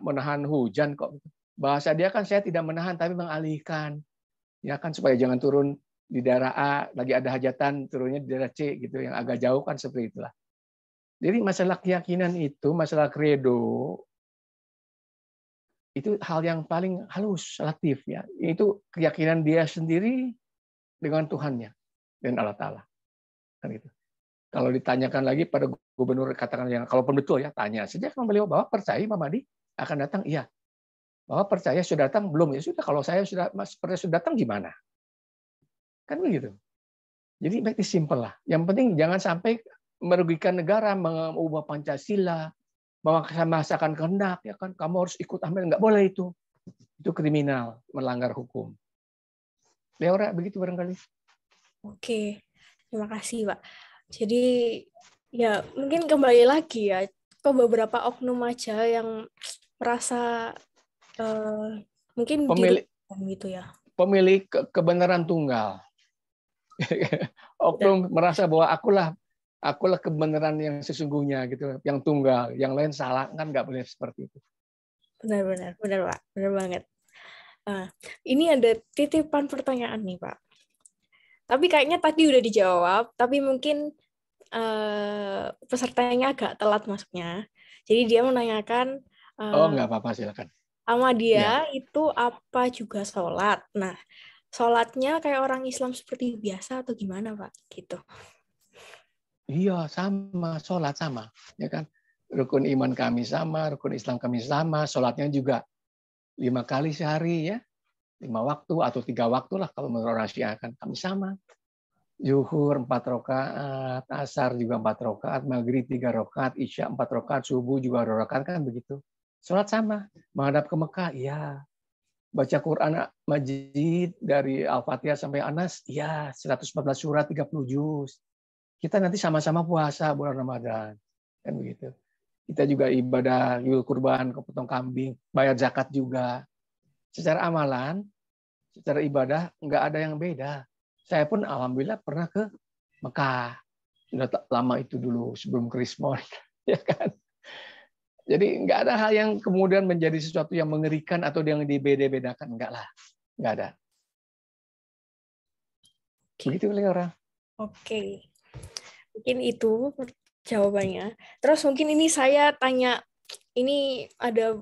menahan hujan kok. Bahasa dia kan, saya tidak menahan tapi mengalihkan, ya kan, supaya jangan turun di daerah A, lagi ada hajatan turunnya di daerah C gitu, yang agak jauh kan, seperti itulah. Jadi masalah keyakinan itu, masalah kredo itu hal yang paling halus, relatif ya. Itu keyakinan dia sendiri dengan Tuhannya dan Allah Taala. Kan gitu. Kalau ditanyakan lagi pada gubernur, katakan yang kalaupun betul ya, tanya saja kan beliau, bahwa percaya Imam Mahdi akan datang, iya. Bahwa percaya sudah datang belum, ya sudah, kalau saya sudah percaya sudah datang gimana? Kan begitu. Jadi make it simple lah. Yang penting jangan sampai merugikan negara, mengubah Pancasila, memaksakan kehendak, ya kan, kamu harus ikut Ahmed, nggak boleh itu kriminal, melanggar hukum. Leora, begitu barangkali. Oke, terima kasih Pak. Jadi ya mungkin kembali lagi ya ke beberapa oknum aja yang merasa mungkin dirugikan gitu ya. Pemilik kebenaran tunggal. Oknum merasa bahwa akulah kebenaran yang sesungguhnya gitu, yang tunggal, yang lain salah, kan nggak boleh seperti itu. Benar Pak, benar banget. Nah, ini ada titipan pertanyaan nih Pak. Tapi kayaknya tadi udah dijawab, tapi mungkin pesertanya agak telat masuknya. Jadi dia menanyakan, Oh, nggak apa-apa, silakan. Ahmadiyah itu apa juga sholat? Nah, sholatnya kayak orang Islam seperti biasa atau gimana Pak? Gitu. Iya, sama, sholat sama, ya kan. Rukun iman kami sama, rukun Islam kami sama, sholatnya juga 5 kali sehari ya, 5 waktu atau 3 waktu lah kalau menurut orang Syiah, kan kami sama. Zuhur 4 rakaat, asar juga 4 rakaat, maghrib 3 rakaat, isya 4 rakaat, subuh juga 2 rakaat, kan begitu. Sholat sama, menghadap ke Mekah, iya. Baca Quran Majid dari Al-Fatihah sampai Anas, iya, 114 surat, 30 juz. Kita nanti sama-sama puasa bulan Ramadan, kan begitu. Kita juga ibadah yul kurban, potong kambing, bayar zakat juga. Secara amalan, secara ibadah nggak ada yang beda. Saya pun alhamdulillah pernah ke Mekah. Sudah lama itu dulu sebelum Krismon, ya kan. Jadi nggak ada hal yang kemudian menjadi sesuatu yang mengerikan atau yang dibeda-bedakan, enggak lah, nggak ada. Begitu Leora. Oke. Mungkin itu jawabannya. Terus mungkin ini saya tanya, ini ada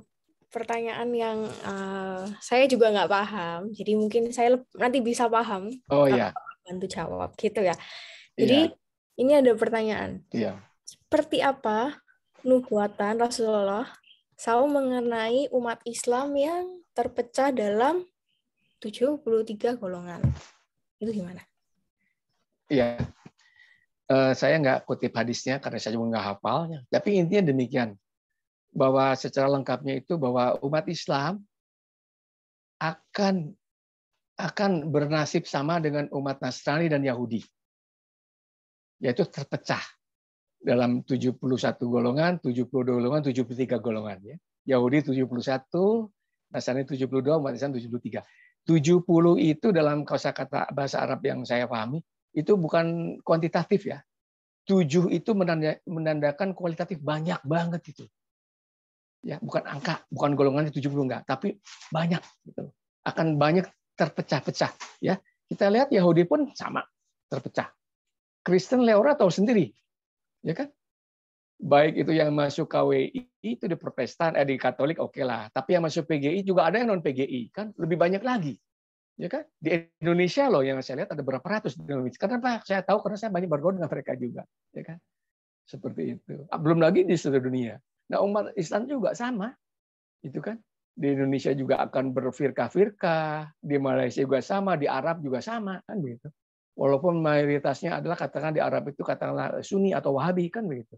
pertanyaan yang saya juga nggak paham, jadi mungkin saya nanti bisa paham Oh kalau ya. bantu jawab gitu ya. Iya. Jadi ini ada pertanyaan. Iya. Seperti apa nubuatan Rasulullah SAW mengenai umat Islam yang terpecah dalam 73 golongan? Itu gimana? Iya. Saya nggak kutip hadisnya karena saya juga nggak hafalnya. Tapi intinya demikian, bahwa secara lengkapnya itu bahwa umat Islam akan bernasib sama dengan umat Nasrani dan Yahudi. yaitu terpecah dalam 71 golongan, 72 golongan, 73 golongan. Ya. Yahudi 71, Nasrani 72, umat Islam 73. 70 itu dalam kosakata bahasa Arab yang saya pahami, itu bukan kuantitatif ya. 7 itu menandakan kualitatif, banyak banget itu. Ya, bukan angka, bukan golongannya 70 enggak, tapi banyak gitu. Akan banyak terpecah-pecah ya. Kita lihat Yahudi pun sama, terpecah. Kristen Leora tahu sendiri. Ya kan? Baik itu yang masuk KWI itu di Protestan, di Katolik oke lah. Tapi yang masuk PGI juga ada yang non PGI, kan lebih banyak lagi. Ya kan? Di Indonesia loh yang saya lihat ada berapa ratus di Indonesia. Kenapa? Saya tahu karena saya banyak bergaul dengan mereka juga, ya kan? Seperti itu. Belum lagi di seluruh dunia. Nah, umat Islam juga sama. Itu kan. Di Indonesia juga akan berfirqah-firqah, di Malaysia juga sama, di Arab juga sama, kan begitu. Walaupun mayoritasnya adalah katakan di Arab itu katakanlah Sunni atau Wahabi, kan begitu.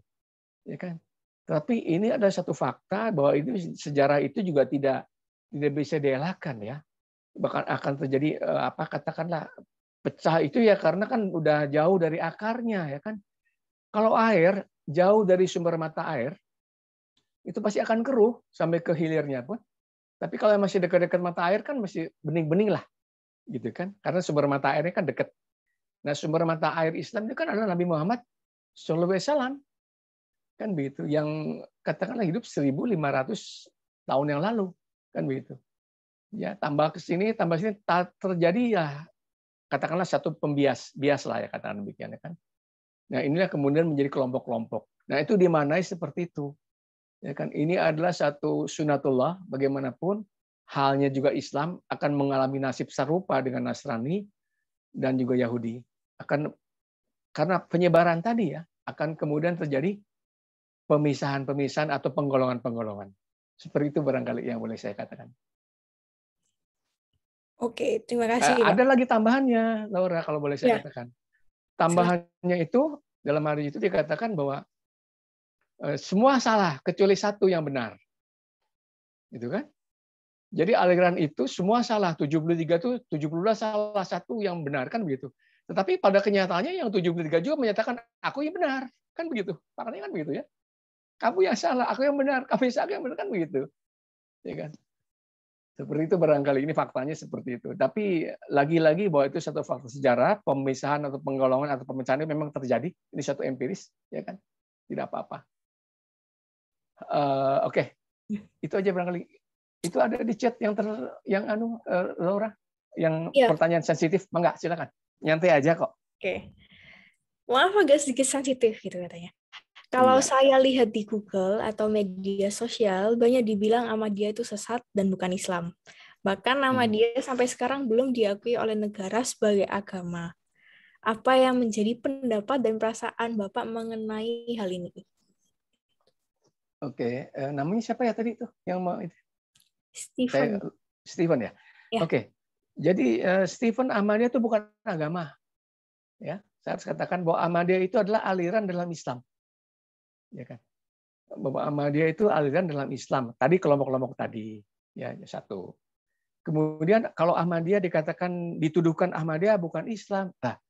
Ya kan? Tapi ini ada satu fakta bahwa itu sejarah itu juga tidak bisa dielakkan ya. Bahkan akan terjadi katakanlah pecah itu ya karena kan udah jauh dari akarnya ya kan. Kalau air jauh dari sumber mata air itu pasti akan keruh sampai ke hilirnya pun. Tapi kalau masih dekat-dekat mata air kan masih bening-bening lah, gitu kan? Karena sumber mata airnya kan dekat. Nah sumber mata air Islam itu kan adalah Nabi Muhammad SAW, kan begitu. Yang katakanlah hidup 1.500 tahun yang lalu, kan begitu. Ya tambah ke sini, tambah sini terjadi ya katakanlah satu bias lah ya katakan demikian ya kan. Nah inilah kemudian menjadi kelompok-kelompok. Nah itu dimanai seperti itu. Ya kan, ini adalah satu sunatullah bagaimanapun halnya juga Islam akan mengalami nasib serupa dengan Nasrani dan juga Yahudi. Karena penyebaran tadi ya akan kemudian terjadi pemisahan-pemisahan atau penggolongan-penggolongan. Seperti itu barangkali yang boleh saya katakan. Oke, terima kasih, Pak. Ada lagi tambahannya, Laura, kalau boleh saya katakan. Tambahannya itu dalam hari itu dikatakan bahwa semua salah kecuali satu yang benar. Gitu kan? Jadi aliran itu semua salah, 73 itu 72 salah satu yang benar kan begitu. Tetapi pada kenyataannya yang 73 juga menyatakan aku yang benar, kan begitu. Makanya kan begitu ya. Kamu yang salah, aku yang benar, kamu yang benar kan begitu. Ya kan? Seperti itu barangkali ini faktanya seperti itu. Tapi lagi-lagi bahwa itu satu fakta sejarah, pemisahan atau penggolongan atau pemecahan itu memang terjadi. Ini satu empiris, ya kan? Tidak apa-apa. Oke. Itu aja barangkali. Itu ada di chat Laura, yang pertanyaan sensitif, enggak silakan. Nyantai aja kok. Oke. Maaf agak sedikit sensitif gitu katanya. Kalau saya lihat di Google atau media sosial, banyak dibilang Ahmadiyah itu sesat dan bukan Islam. Bahkan Ahmadiyah sampai sekarang belum diakui oleh negara sebagai agama. Apa yang menjadi pendapat dan perasaan Bapak mengenai hal ini? Oke, namanya siapa ya tadi itu yang mau itu? Stephen ya. Oke, jadi Stephen, Ahmadiyah itu bukan agama. Ya, saya harus katakan bahwa Ahmadiyah itu adalah aliran dalam Islam. Ya kan? Bahwa Ahmadiyah itu aliran dalam Islam. Tadi kelompok-kelompok tadi, ya satu. Kemudian kalau Ahmadiyah dituduhkan Ahmadiyah bukan Islam. Nah,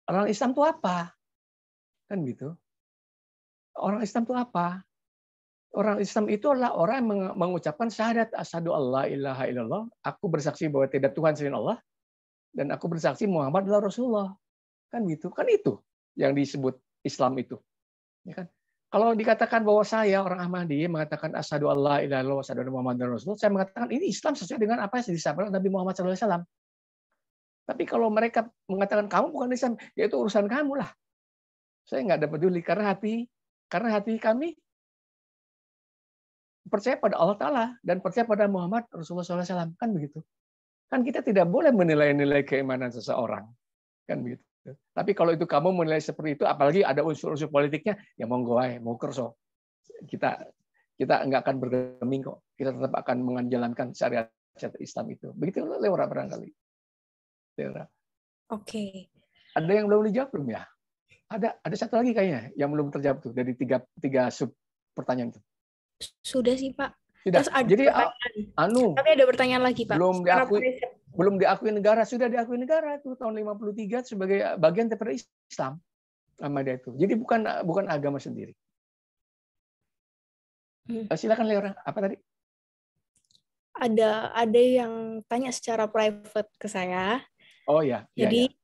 orang Islam itu apa? Kan gitu. Orang Islam itu apa? Orang Islam itu adalah orang yang mengucapkan syahadat asyhadu alla ilaha illallah, aku bersaksi bahwa tidak Tuhan selain Allah, dan aku bersaksi Muhammad adalah Rasulullah. Kan gitu. Kan itu yang disebut Islam itu. Ya kan? Kalau dikatakan bahwa saya orang Ahmadiyah mengatakan asyhadu alla ilaha illallah wa asyhadu anna Muhammadar Rasulullah, saya mengatakan ini Islam sesuai dengan apa yang disampaikan Nabi Muhammad SAW. Tapi kalau mereka mengatakan kamu bukan Islam, ya itu urusan kamu lah. Saya nggak ada peduli karena hati kami percaya pada Allah Ta'ala dan percaya pada Muhammad Rasulullah SAW. Kan begitu. Kan kita tidak boleh menilai-nilai keimanan seseorang. Kan begitu. Tapi kalau itu kamu menilai seperti itu, apalagi ada unsur-unsur politiknya, ya monggo aja, mau kerso. Kita nggak akan bergeming kok. Kita tetap akan menjalankan syariat Islam itu. Begitu Leora barangkali. Leora. Oke. Ada yang belum dijawab belum ya? Ada satu lagi kayaknya yang belum terjawab tuh dari tiga sub pertanyaan itu. Sudah sih Pak. Sudah. Terus ada jadi tapi ada pertanyaan lagi Pak. belum diakui. belum diakui negara, sudah diakui negara itu tahun 53 sebagai bagian daripada Islam Ahmadiyah itu. Jadi bukan agama sendiri. Silakan Leora, apa tadi? Ada yang tanya secara private ke saya. Oh ya, Jadi ya.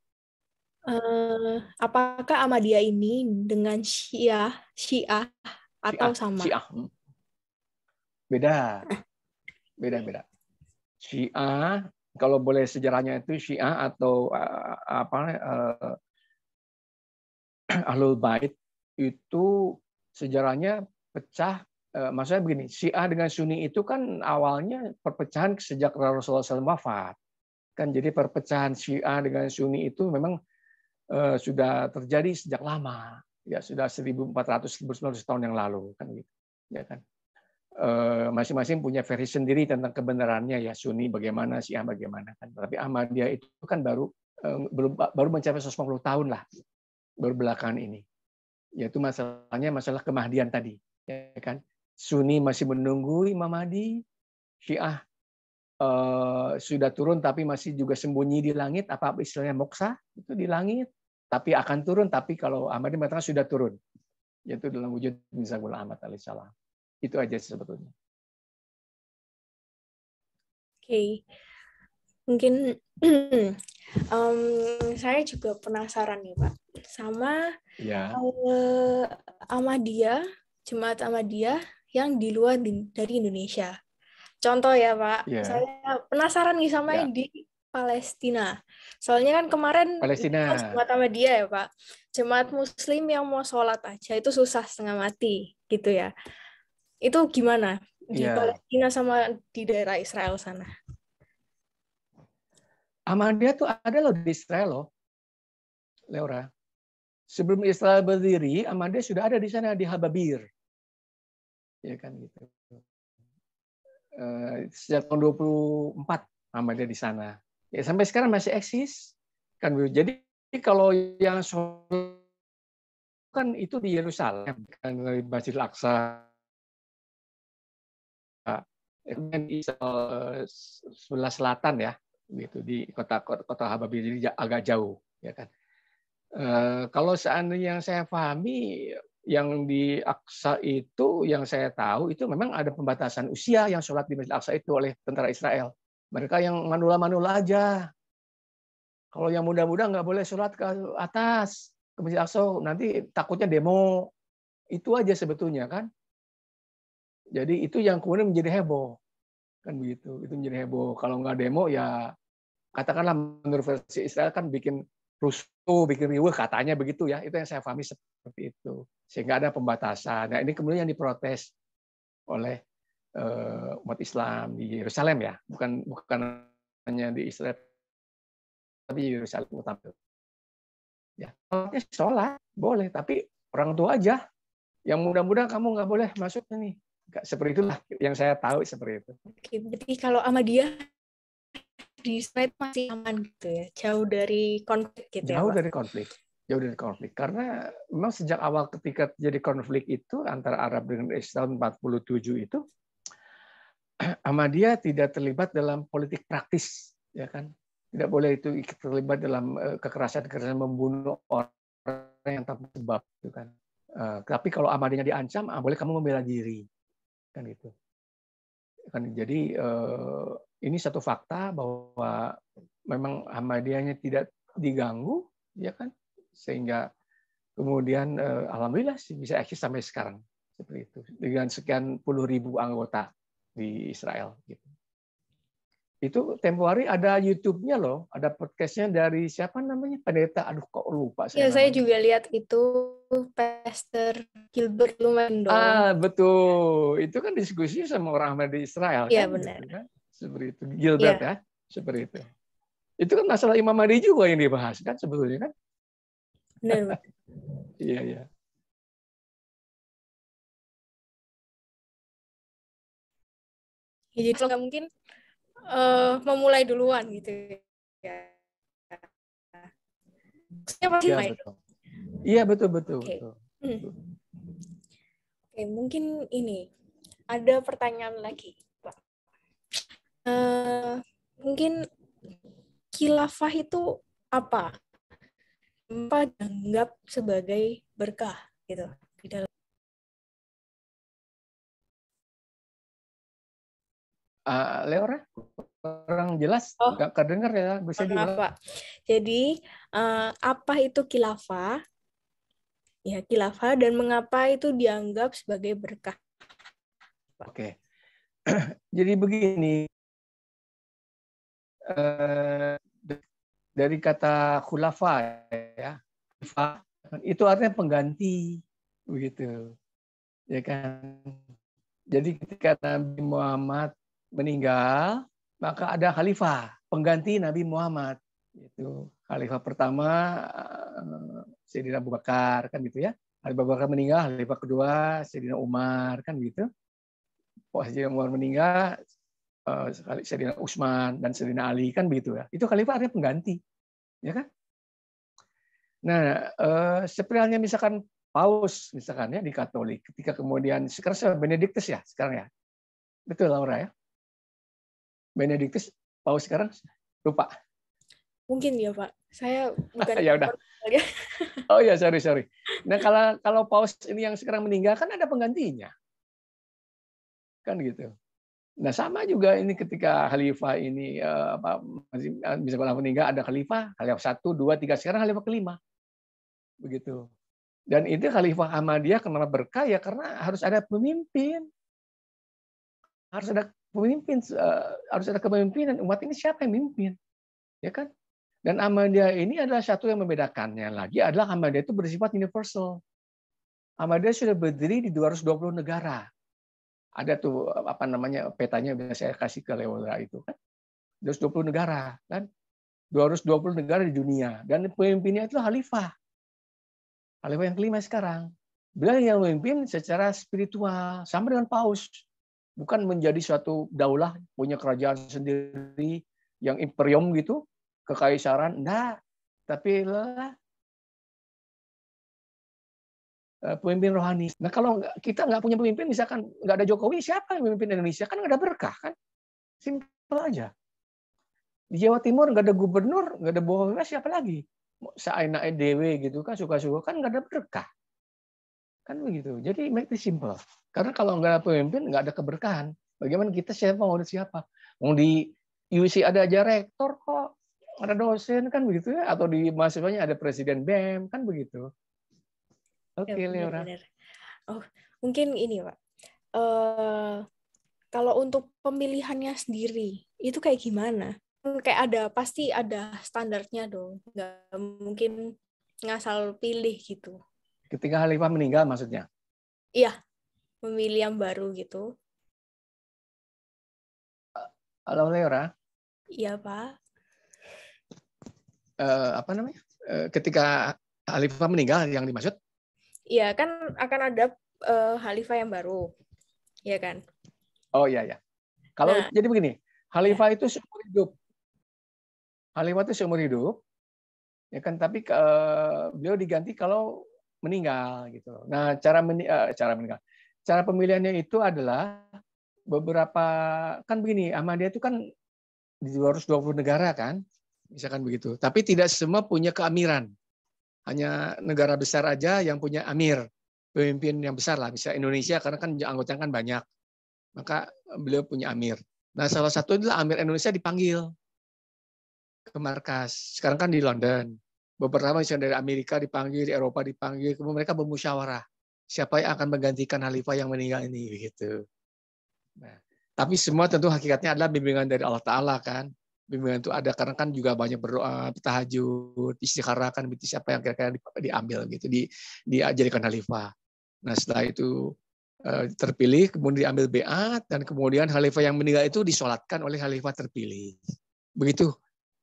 Apakah Ahmadiyah ini dengan Syiah atau sama? Syiah. Beda. Syiah, kalau boleh sejarahnya itu Syiah atau Ahlul Bait itu sejarahnya pecah. Maksudnya begini, Syiah dengan Sunni itu kan awalnya perpecahan sejak Rasulullah SAW wafat. Kan jadi perpecahan Syiah dengan Sunni itu memang sudah terjadi sejak lama. Ya sudah 1400-1900 tahun yang lalu kan gitu. Ya kan. Masing-masing punya versi sendiri tentang kebenarannya, ya Sunni bagaimana, Syiah bagaimana kan. Tapi Ahmadiyah itu kan baru mencapai 150 tahun lah baru belakangan ini. Yaitu masalah kemahdian tadi, ya kan. Sunni masih menunggu Imam Mahdi, Syiah sudah turun tapi masih juga sembunyi di langit, apa istilahnya moksa itu di langit, tapi akan turun. Tapi kalau Ahmadi mengatakan sudah turun, yaitu dalam wujud Mirza Ghulam Ahmad alaihissalam. Itu aja sebetulnya. Oke. Mungkin saya juga penasaran nih Pak, sama Ya. Ahmadiyah, Jemaat Ahmadiyah yang di luar dari Indonesia. Contoh ya Pak, saya penasaran nih sama yang di Palestina. Soalnya kan kemarin Palestina. Jemaat Ahmadiyah ya Pak, jemaat Muslim yang mau sholat aja itu susah setengah mati gitu ya. Itu gimana di Palestina sama di daerah Israel sana? Ahmadiyah tuh ada loh di Israel loh, Leora. Sebelum Israel berdiri, Ahmadiyah sudah ada di sana di Hababir, ya kan gitu. Sejak tahun 24 Ahmadiyah di sana. Ya sampai sekarang masih eksis, kan. Jadi kalau yang kan itu di Yerusalem, kan di Masjid Al-Aqsa, di sebelah selatan ya, gitu di kota Hababir, jadi agak jauh, ya kan. Kalau seandainya yang saya pahami, yang di Aqsa itu, yang saya tahu itu memang ada pembatasan usia yang sholat di Masjid Aqsa itu oleh tentara Israel. Mereka yang manula-manula aja. Kalau yang muda-muda nggak boleh sholat ke atas, ke Masjid Aqsa, nanti takutnya demo. Itu aja sebetulnya kan. Jadi itu yang kemudian menjadi heboh. Kan begitu, itu menjadi heboh. Kalau nggak demo ya katakanlah menurut versi Israel kan bikin rusuh, bikin riuh, katanya begitu ya. Itu yang saya pahami seperti itu. Sehingga ada pembatasan. Nah ini kemudian yang diprotes oleh umat Islam di Yerusalem ya, bukan hanya di Israel, tapi di Yerusalem utama. Ya, sholat boleh, tapi orang tua aja. Yang muda-muda kamu nggak boleh masuk nih. Seperti itulah yang saya tahu seperti itu. Oke, berarti kalau Ahmadiyah di Israel masih aman gitu ya, jauh dari konflik gitu ya Pak? Jauh dari konflik. Karena memang sejak awal ketika terjadi konflik itu antara Arab dengan Islam 47 itu, Ahmadiyah tidak terlibat dalam politik praktis, ya kan? Tidak boleh itu terlibat dalam kekerasan membunuh orang yang tanpa sebab, gitu kan. Tapi kalau Ahmadiyah diancam, boleh kamu membela diri, kan gitu. Kan jadi ini satu fakta bahwa memang Ahmadiyahnya tidak diganggu, ya kan, sehingga kemudian alhamdulillah sih bisa eksis sampai sekarang seperti itu dengan sekian puluh ribu anggota di Israel gitu. Itu tempo hari ada YouTube-nya loh, ada podcast-nya dari siapa namanya, pendeta, aduh kok lupa saya namanya. Saya juga lihat itu Pastor Gilbert Lumendo. Betul, itu kan diskusi sama orang Ahmadi Israel kan, benar. gitu kan, seperti itu Gilbert ya, seperti itu. Itu kan masalah Imam Mahdi juga yang dibahas kan sebetulnya kan. Benar. Iya. Jadi kalau nggak mungkin memulai duluan gitu ya. Iya betul. Oke, mungkin ini ada pertanyaan lagi, Pak. Mungkin khilafah itu apa? Apa dianggap sebagai berkah gitu di dalam. Leora, kurang jelas, Oh, nggak kedengar ya, bisa maaf diulang. Pak. Jadi apa itu khilafah? Ya, khilafah dan mengapa itu dianggap sebagai berkah, Pak? Oke, jadi begini, dari kata khulafa ya, itu artinya pengganti, begitu, ya kan. Jadi ketika Nabi Muhammad meninggal, maka ada khalifah, pengganti Nabi Muhammad. Itu khalifah pertama Sayyidina Abu Bakar, kan gitu ya. Abu Bakar meninggal, khalifah kedua Sayyidina Umar, kan gitu. Pas Sayyidina Umar meninggal, Sayyidina Utsman dan Sayyidina Ali, kan begitu ya. Itu khalifah artinya pengganti, ya kan? Nah, seperti halnya misalkan Paus misalkan ya di Katolik, ketika kemudian sekarang Benediktus ya sekarang ya, betul Laura ya, Benediktus Paus sekarang lupa. Mungkin ya Pak. Saya bukan Ya udah. ya. Oh ya sorry. Nah kalau Paus ini yang sekarang meninggal kan ada penggantinya, kan gitu. Nah sama juga ini ketika Khalifah ini bisa meninggal ada Khalifah 1, 2, 3 sekarang Khalifah kelima, begitu. Dan itu Khalifah Ahmadiyah kenapa berkah ya karena harus ada pemimpin. Harus ada pemimpin, harus ada kepemimpinan. Umat ini siapa yang memimpin? Ya kan? Dan Ahmadiyah ini adalah satu yang membedakannya lagi adalah Ahmadiyah itu bersifat universal. Ahmadiyah sudah berdiri di 220 negara. Ada tuh apa namanya petanya bisa saya kasih ke Leora itu kan. 220 negara kan. 220 negara di dunia dan pemimpinnya itu khalifah. Khalifah yang kelima sekarang. Beliau yang memimpin secara spiritual sama dengan Paus. Bukan menjadi suatu daulah punya kerajaan sendiri yang imperium gitu, kekaisaran, enggak. Tapi pemimpin rohani. Nah kalau kita nggak punya pemimpin, misalkan nggak ada Jokowi, siapa yang memimpin Indonesia? Kan nggak ada berkah kan? Simpel aja. Di Jawa Timur nggak ada gubernur, nggak ada bupati, siapa lagi? Seenaknya dewe gitu kan, suka-suka kan nggak ada berkah. Kan begitu. Jadi make it simple. Karena kalau nggak ada pemimpin, nggak ada keberkahan. Bagaimana kita siapa mau siapa? Mau di UC ada aja rektor kok, ada dosen kan begitu ya? Atau di mahasiswanya ada presiden BEM kan begitu. Ya, Oke, Leora. benar-benar. Oh, mungkin ini, Pak. Kalau untuk pemilihannya sendiri, itu kayak gimana? Kayak pasti ada standarnya dong. Nggak mungkin ngasal pilih gitu. Ketika Khalifah meninggal maksudnya. Iya, memilih yang baru gitu. Halo Leora. Iya, Pak. Apa namanya? Ketika Khalifah meninggal yang dimaksud? Iya, kan akan ada khalifah yang baru. Iya kan? Oh iya ya. Kalau Nah, jadi begini, ya. Khalifah itu seumur hidup. Khalifah itu seumur hidup, ya kan? Tapi beliau diganti kalau meninggal gitu. Nah, cara pemilihannya itu adalah beberapa kan begini, Ahmadiyah itu kan di 220 negara kan, misalkan begitu. Tapi tidak semua punya keamiran. Hanya negara besar aja yang punya amir, pemimpin yang besar lah. Bisa Indonesia karena kan anggotanya kan banyak. Maka beliau punya amir. Nah, salah satu adalah amir Indonesia dipanggil ke markas. Sekarang kan di London. Beberapa misalnya dari Amerika dipanggil, di Eropa dipanggil, kemudian mereka bermusyawarah. Siapa yang akan menggantikan khalifah yang meninggal ini begitu. Nah, tapi semua tentu hakikatnya adalah bimbingan dari Allah Ta'ala kan. Bimbingan itu ada karena kan juga banyak berdoa, tahajud, istikharah kan siapa yang kira-kira diambil gitu, diajarikan khalifah. Nah setelah itu terpilih, kemudian diambil beat, dan kemudian khalifah yang meninggal itu disolatkan oleh khalifah terpilih. Begitu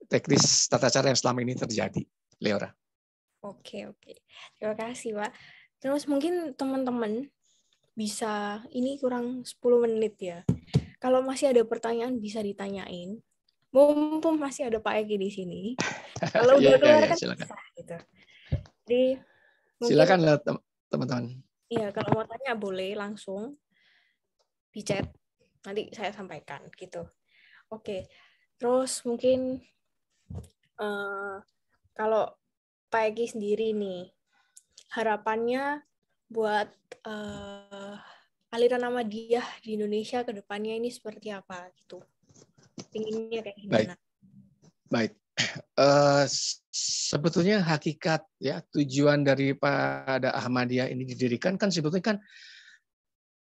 teknis tata cara yang selama ini terjadi, Leora. Oke. Terima kasih, Pak. Terus mungkin teman-teman bisa, ini kurang 10 menit ya. Kalau masih ada pertanyaan bisa ditanyain. Mumpung masih ada Pak Egi di sini. Kalau udah keluar Ya, kan silakan. bisa gitu. Jadi mungkin Silakan teman-teman. ya kalau mau tanya boleh langsung di chat. Nanti saya sampaikan gitu. Oke. Terus mungkin Eh, kalau Pak Egi sendiri nih, harapannya buat aliran Ahmadiyah di Indonesia ke depannya ini seperti apa gitu? Pinginnya kayak Baik, gimana? baik. Sebetulnya hakikat ya tujuan daripada Ahmadiyah ini didirikan kan sebetulnya kan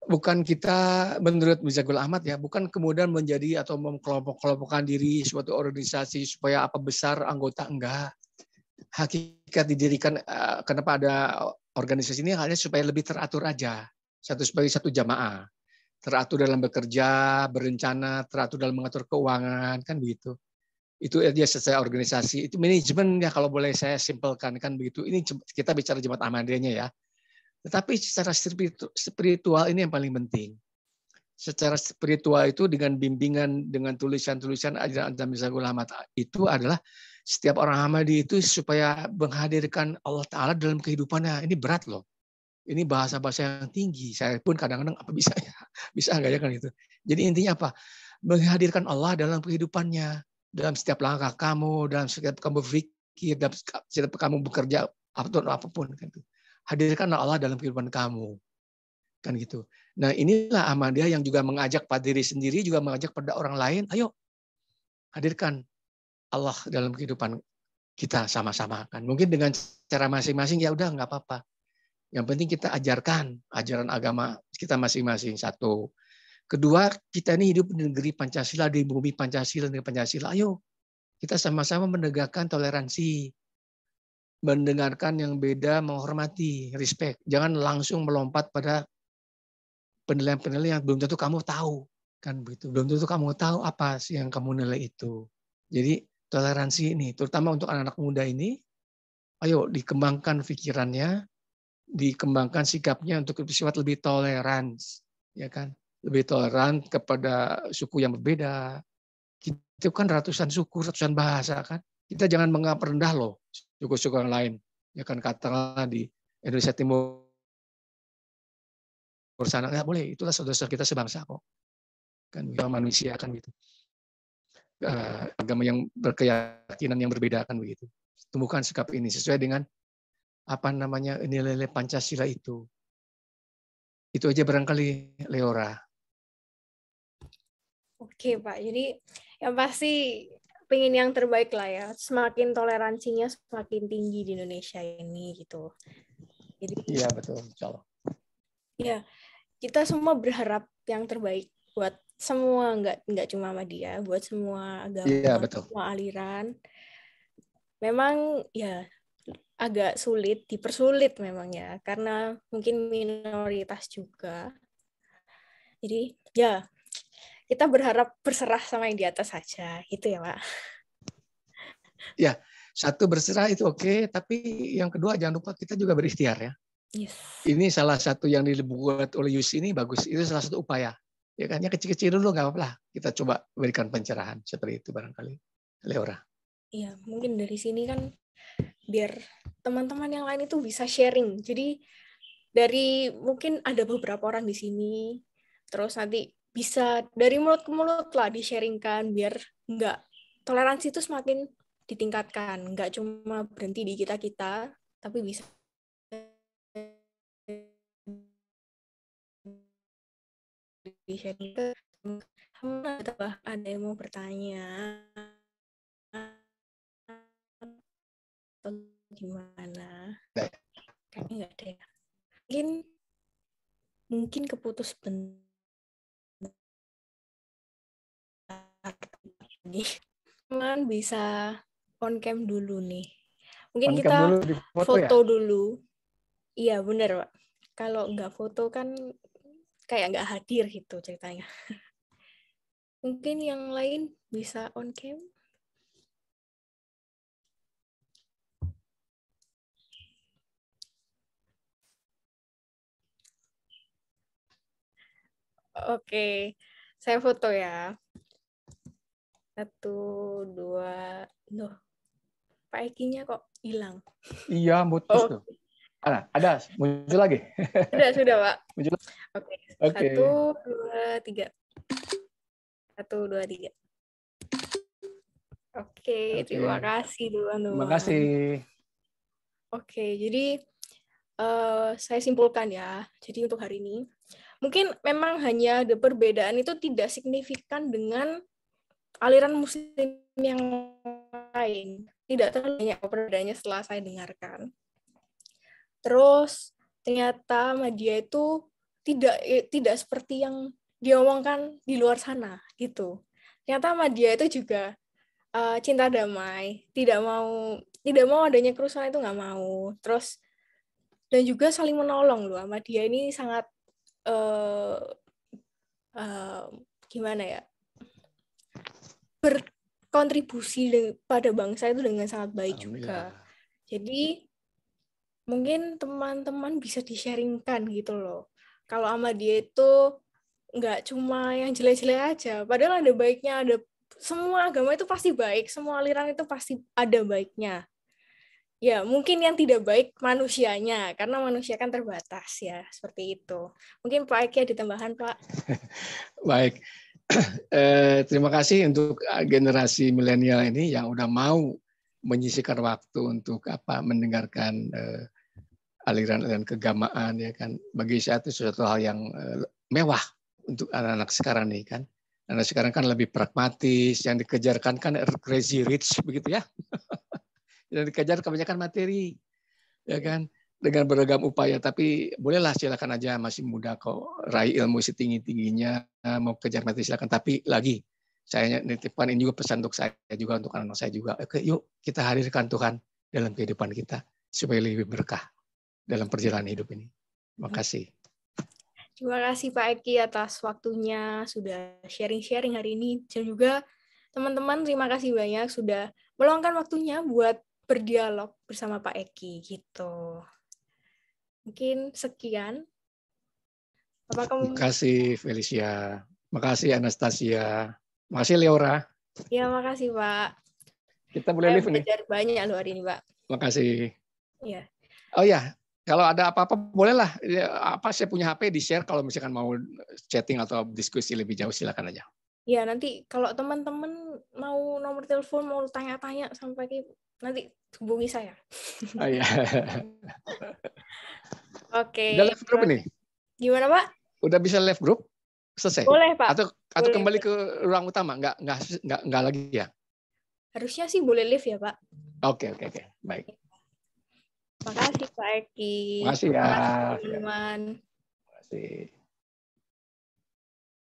bukan kita menurut Mizagul Ahmad ya, bukan kemudian menjadi atau mengkelompok-kelompokkan diri suatu organisasi supaya apa besar anggota, enggak. Hakikat didirikan kenapa ada organisasi ini hanya supaya lebih teratur aja. Sebagai satu jamaah. Teratur dalam bekerja, berencana, teratur dalam mengatur keuangan, kan begitu. Itu dia secara organisasi, itu manajemen ya kalau boleh saya simpelkan kan begitu. Ini kita bicara Jemaat Ahmadiyahnya ya. Tetapi secara spiritual ini yang paling penting. Secara spiritual itu dengan bimbingan, dengan tulisan-tulisan ajaran Mizagul Ahmad itu adalah setiap orang Ahmadi itu supaya menghadirkan Allah Ta'ala dalam kehidupannya. Ini berat loh. Ini bahasa-bahasa yang tinggi. Saya pun kadang-kadang apa bisa ya? Bisa enggak ya kan itu. Jadi intinya apa? Menghadirkan Allah dalam kehidupannya. Dalam setiap langkah kamu, dalam setiap kamu berpikir, dalam setiap kamu bekerja, apapun. Hadirkan Allah dalam kehidupan kamu. Kan gitu. Nah inilah Ahmadiyah yang juga mengajak pada diri sendiri, juga mengajak pada orang lain, ayo hadirkan Allah dalam kehidupan kita sama-sama. Kan mungkin dengan cara masing-masing ya udah nggak apa-apa. Yang penting kita ajarkan ajaran agama kita masing-masing. Satu. Kedua, kita ini hidup di negeri Pancasila, di bumi Pancasila, negeri Pancasila. Ayo, kita sama-sama menegakkan toleransi. Mendengarkan yang beda, menghormati, respect. Jangan langsung melompat pada penilaian-penilaian yang belum tentu kamu tahu. Kan begitu. Belum tentu kamu tahu apa sih yang kamu nilai itu. Jadi toleransi ini, terutama untuk anak-anak muda ini, ayo dikembangkan pikirannya, dikembangkan sikapnya untuk bersifat lebih toleran, ya kan, lebih toleran kepada suku yang berbeda. Kita kan ratusan suku, ratusan bahasa kan. Kita jangan menganggap rendah loh suku-suku yang lain. Ya kan katakanlah di Indonesia Timur sana nggak boleh. Itulah saudara-saudara kita sebangsa kok. Kan manusia kan gitu. Agama yang berkeyakinan yang berbeda kan begitu. Tumbuhkan sikap ini sesuai dengan apa namanya nilai-nilai Pancasila itu. Itu aja barangkali Leora. Oke, Pak. Jadi yang pasti pengen yang terbaik lah ya. Semakin toleransinya semakin tinggi di Indonesia ini gitu. Jadi Iya betul, insyaallah. ya kita semua berharap yang terbaik buat semua, nggak cuma Ahmadiyah, buat semua Iya agama, betul. semua aliran. Memang ya agak sulit, dipersulit memang ya, karena mungkin minoritas juga. Jadi ya kita berharap berserah sama yang di atas saja, gitu ya Pak. Ya, satu berserah itu oke, tapi yang kedua jangan lupa kita juga berikhtiar ya. Yes. Ini salah satu yang dibuat oleh Yus ini bagus. Itu salah satu upaya. Ya kan, yang kecil-kecil dulu nggak apa-apa lah. Kita coba berikan pencerahan seperti itu barangkali. Leora. Iya, mungkin dari sini kan biar teman-teman yang lain itu bisa sharing. Jadi dari mungkin ada beberapa orang di sini, terus nanti bisa dari mulut ke mulut lah di-sharingkan biar nggak toleransi itu semakin ditingkatkan, nggak cuma berhenti di kita-kita, tapi bisa di-sharing ke ada yang mau bertanya atau gimana? Kayaknya nggak ada ya. Mungkin keputus bentar nih. Teman bisa on cam dulu nih. Mungkin On cam kita dulu di foto ya? foto dulu. Iya bener Pak. Kalau nggak foto kan kayak nggak hadir gitu ceritanya. Mungkin yang lain bisa on cam. Oke, saya foto ya. 1, 2, loh, Pak Eki-nya kok hilang? Iya, mutus Oh, tuh. Ada, muncul lagi. sudah Pak. Muncul. Oke, Oke. 1, 2, 3. 1, 2, 3. Oke. Oke, terima Oke, kasih terima teman-teman. kasih. Oke, jadi saya simpulkan ya. Jadi untuk hari ini, mungkin memang hanya ada perbedaan itu tidak signifikan dengan aliran muslim yang lain. Tidak terlalu banyak perbedaannya setelah saya dengarkan. Terus ternyata media itu tidak seperti yang diomongkan di luar sana gitu. Ternyata media itu juga cinta damai, tidak mau adanya kerusuhan itu nggak mau. Terus dan juga saling menolong loh. Ahmadiyah ini sangat uh, uh, gimana ya, berkontribusi pada bangsa itu dengan sangat baik Alhamdulillah. juga. Jadi mungkin teman-teman bisa di-sharingkan gitu loh. Kalau Ahmadiyah itu nggak cuma yang jelek-jelek aja, padahal ada baiknya, ada semua agama itu pasti baik, semua aliran itu pasti ada baiknya. Ya, mungkin yang tidak baik manusianya, karena manusia kan terbatas ya, seperti itu. Mungkin Pak Eki ada tambahan, Pak? Baik, terima kasih untuk generasi milenial ini yang udah mau menyisihkan waktu untuk mendengarkan aliran-aliran keagamaan ya kan. Bagi saya itu sesuatu hal yang mewah untuk anak-anak sekarang nih kan. Anak sekarang kan lebih pragmatis, yang dikejarkan kan crazy rich begitu ya. Yang dikejar kebanyakan materi, ya kan, dengan beragam upaya. Tapi bolehlah, silakan aja, masih muda kok, raih ilmu setinggi-tingginya, mau kejar materi silakan. Tapi lagi, saya nitipkan ini juga pesan untuk saya juga, untuk anak-anak saya juga. Oke, yuk kita hadirkan Tuhan dalam kehidupan kita supaya lebih berkah dalam perjalanan hidup ini. Terima kasih. Terima kasih Pak Eki atas waktunya, sudah sharing-sharing hari ini. Dan juga teman-teman, terima kasih banyak sudah meluangkan waktunya buat berdialog bersama Pak Eki gitu. Mungkin sekian. Terima kasih Felicia. Terima kasih Anastasia. Terima kasih Leora. Ya, makasih Pak. Kita boleh Saya live nih. belajar banyak loh hari ini, Pak. Terima kasih. Ya. Oh ya, kalau ada apa-apa bolehlah, saya punya HP di-share kalau misalkan mau chatting atau diskusi lebih jauh, silakan aja. Ya, nanti kalau teman-teman mau nomor telepon, mau tanya-tanya sampai nanti hubungi saya. Oh iya. Udah Oke. live group ini? Gimana, Pak? Udah bisa live group? Selesai? Boleh, Pak. Atau Boleh. kembali ke ruang utama? Enggak lagi ya? Harusnya sih boleh live ya, Pak. Oke. Baik. Terima kasih, Pak Eki. Terima kasih ya. Terima kasih, teman-teman. Terima kasih.